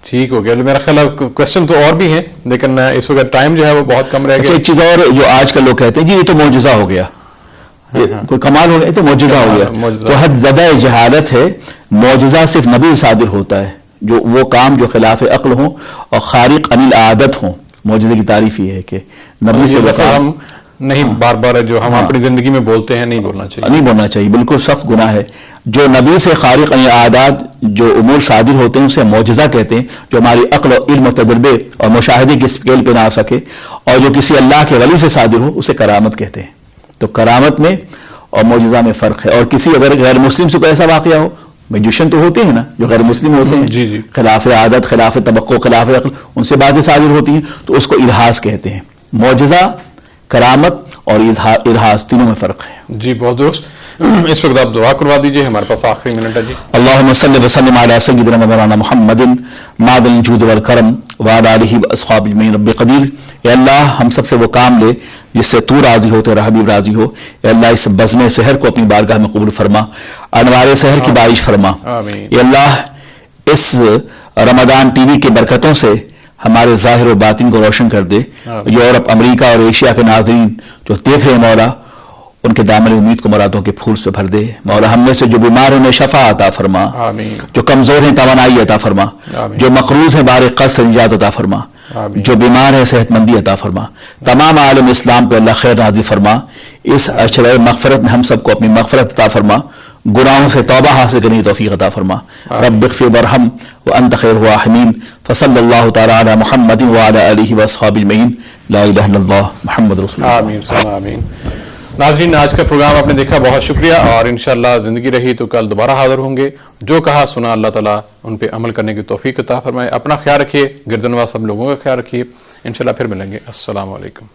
ٹھیک ہو گیا. میرا خیال ہے کوشچن تو اور بھی ہیں لیکن اس وقت ٹائم جو ہے وہ بہت کم رہ گیا. ایک چیز اور جو آج کل لوگ کہتے ہیں جی یہ تو معجزہ ہو گیا، کوئی کمال ہو گیا، تو معجزہ ہو گیا، تو حد زدہ جہالت ہے. معجزہ صرف نبی صادر ہوتا ہے، جو وہ کام جو خلاف عقل ہوں اور خارق عن العادت ہوں. معجزے کی تعریف یہ ہے کہ نبی سے ہم نہیں بار بار جو ہم اپنی زندگی میں بولتے ہیں نہیں بولنا چاہیے، بالکل سخت گناہ ہے. جو نبی سے خارق عن العادات جو امور صادر ہوتے ہیں اسے معجزہ کہتے ہیں، جو ہماری عقل و علم و تجربے اور مشاہدے کی اسکیل پہ نہ آ سکے، اور جو کسی اللہ کے ولی سے صادر ہو اسے کرامت کہتے ہیں. تو کرامت میں اور معجزہ میں فرق ہے. اور کسی اگر غیر مسلم سے کوئی ایسا واقعہ ہو، میجوشن تو ہوتے ہیں نا جو غیر مسلم ہوتے ہیں، جی خلاف عادت، خلاف توقع، خلاف عقل، ان سے باتیں صادر ہوتی ہیں تو اس کو ارہاس کہتے ہیں. معجزہ، کرامت اور ارہاس تینوں میں فرق ہے. جی بہت درست. اس وقت آپ دعا کروا دیجئے، ہمارے پاس آخری منٹ ہے. جی اللہم صلی وسلم علی سیدنا مولانا محمد معدن الجود والکرم وعلی آلہ واصحاب اجمعین. رب قدیر، اے اللہ ہم سب سے وہ کام لے جس سے تو راضی ہو، تیرا حبیب راضی ہو. اے اللہ اس بزم سحر کو اپنی بارگاہ میں قبول فرما، انوار سحر کی بارش فرما. آمین. اے اللہ اس رمضان ٹی وی کی برکتوں سے ہمارے ظاہر و باطن کو روشن کر دے. یورپ، امریکہ اور ایشیا کے ناظرین جو دیکھ رہے ہیں مولا، ان کے دامن امید کو مرادوں کے پھول سے بھر دے. مولا ہم میں سے جو بیمار ہیں انہیں شفا عطا فرما، آمین. جو کمزور ہیں توانائی عطا فرما، آمین. جو مقروض ہیں بار قرض سے نجات عطا فرما، آمین. جو بیمار ہیں صحت مندی عطا فرما. تمام عالم اسلام پہ اللہ خیر نازل فرما. اس اشرۂ مغفرت میں ہم سب کو اپنی مغفرت عطا فرما. گناہوں سے توبہ حاصل کرنے کی توفیق عطا فرما. رب اغفر وارحم وانت خیر الراحمین. فصلی اللہ تعالی علی محمد وعلی آلہ واصحابہ اجمعین. لا الہ الا اللہ محمد رسول اللہ. آمین ثم آمین. ناظرین آج کا پروگرام آپ نے دیکھا، بہت شکریہ، اور انشاءاللہ زندگی رہی تو کل دوبارہ حاضر ہوں گے. جو کہا سنا اللہ تعالیٰ ان پہ عمل کرنے کی توفیق عطا فرمائے. اپنا خیال رکھیے، گردنواز سب لوگوں کا خیال رکھیے. انشاءاللہ پھر ملیں گے. السلام علیکم.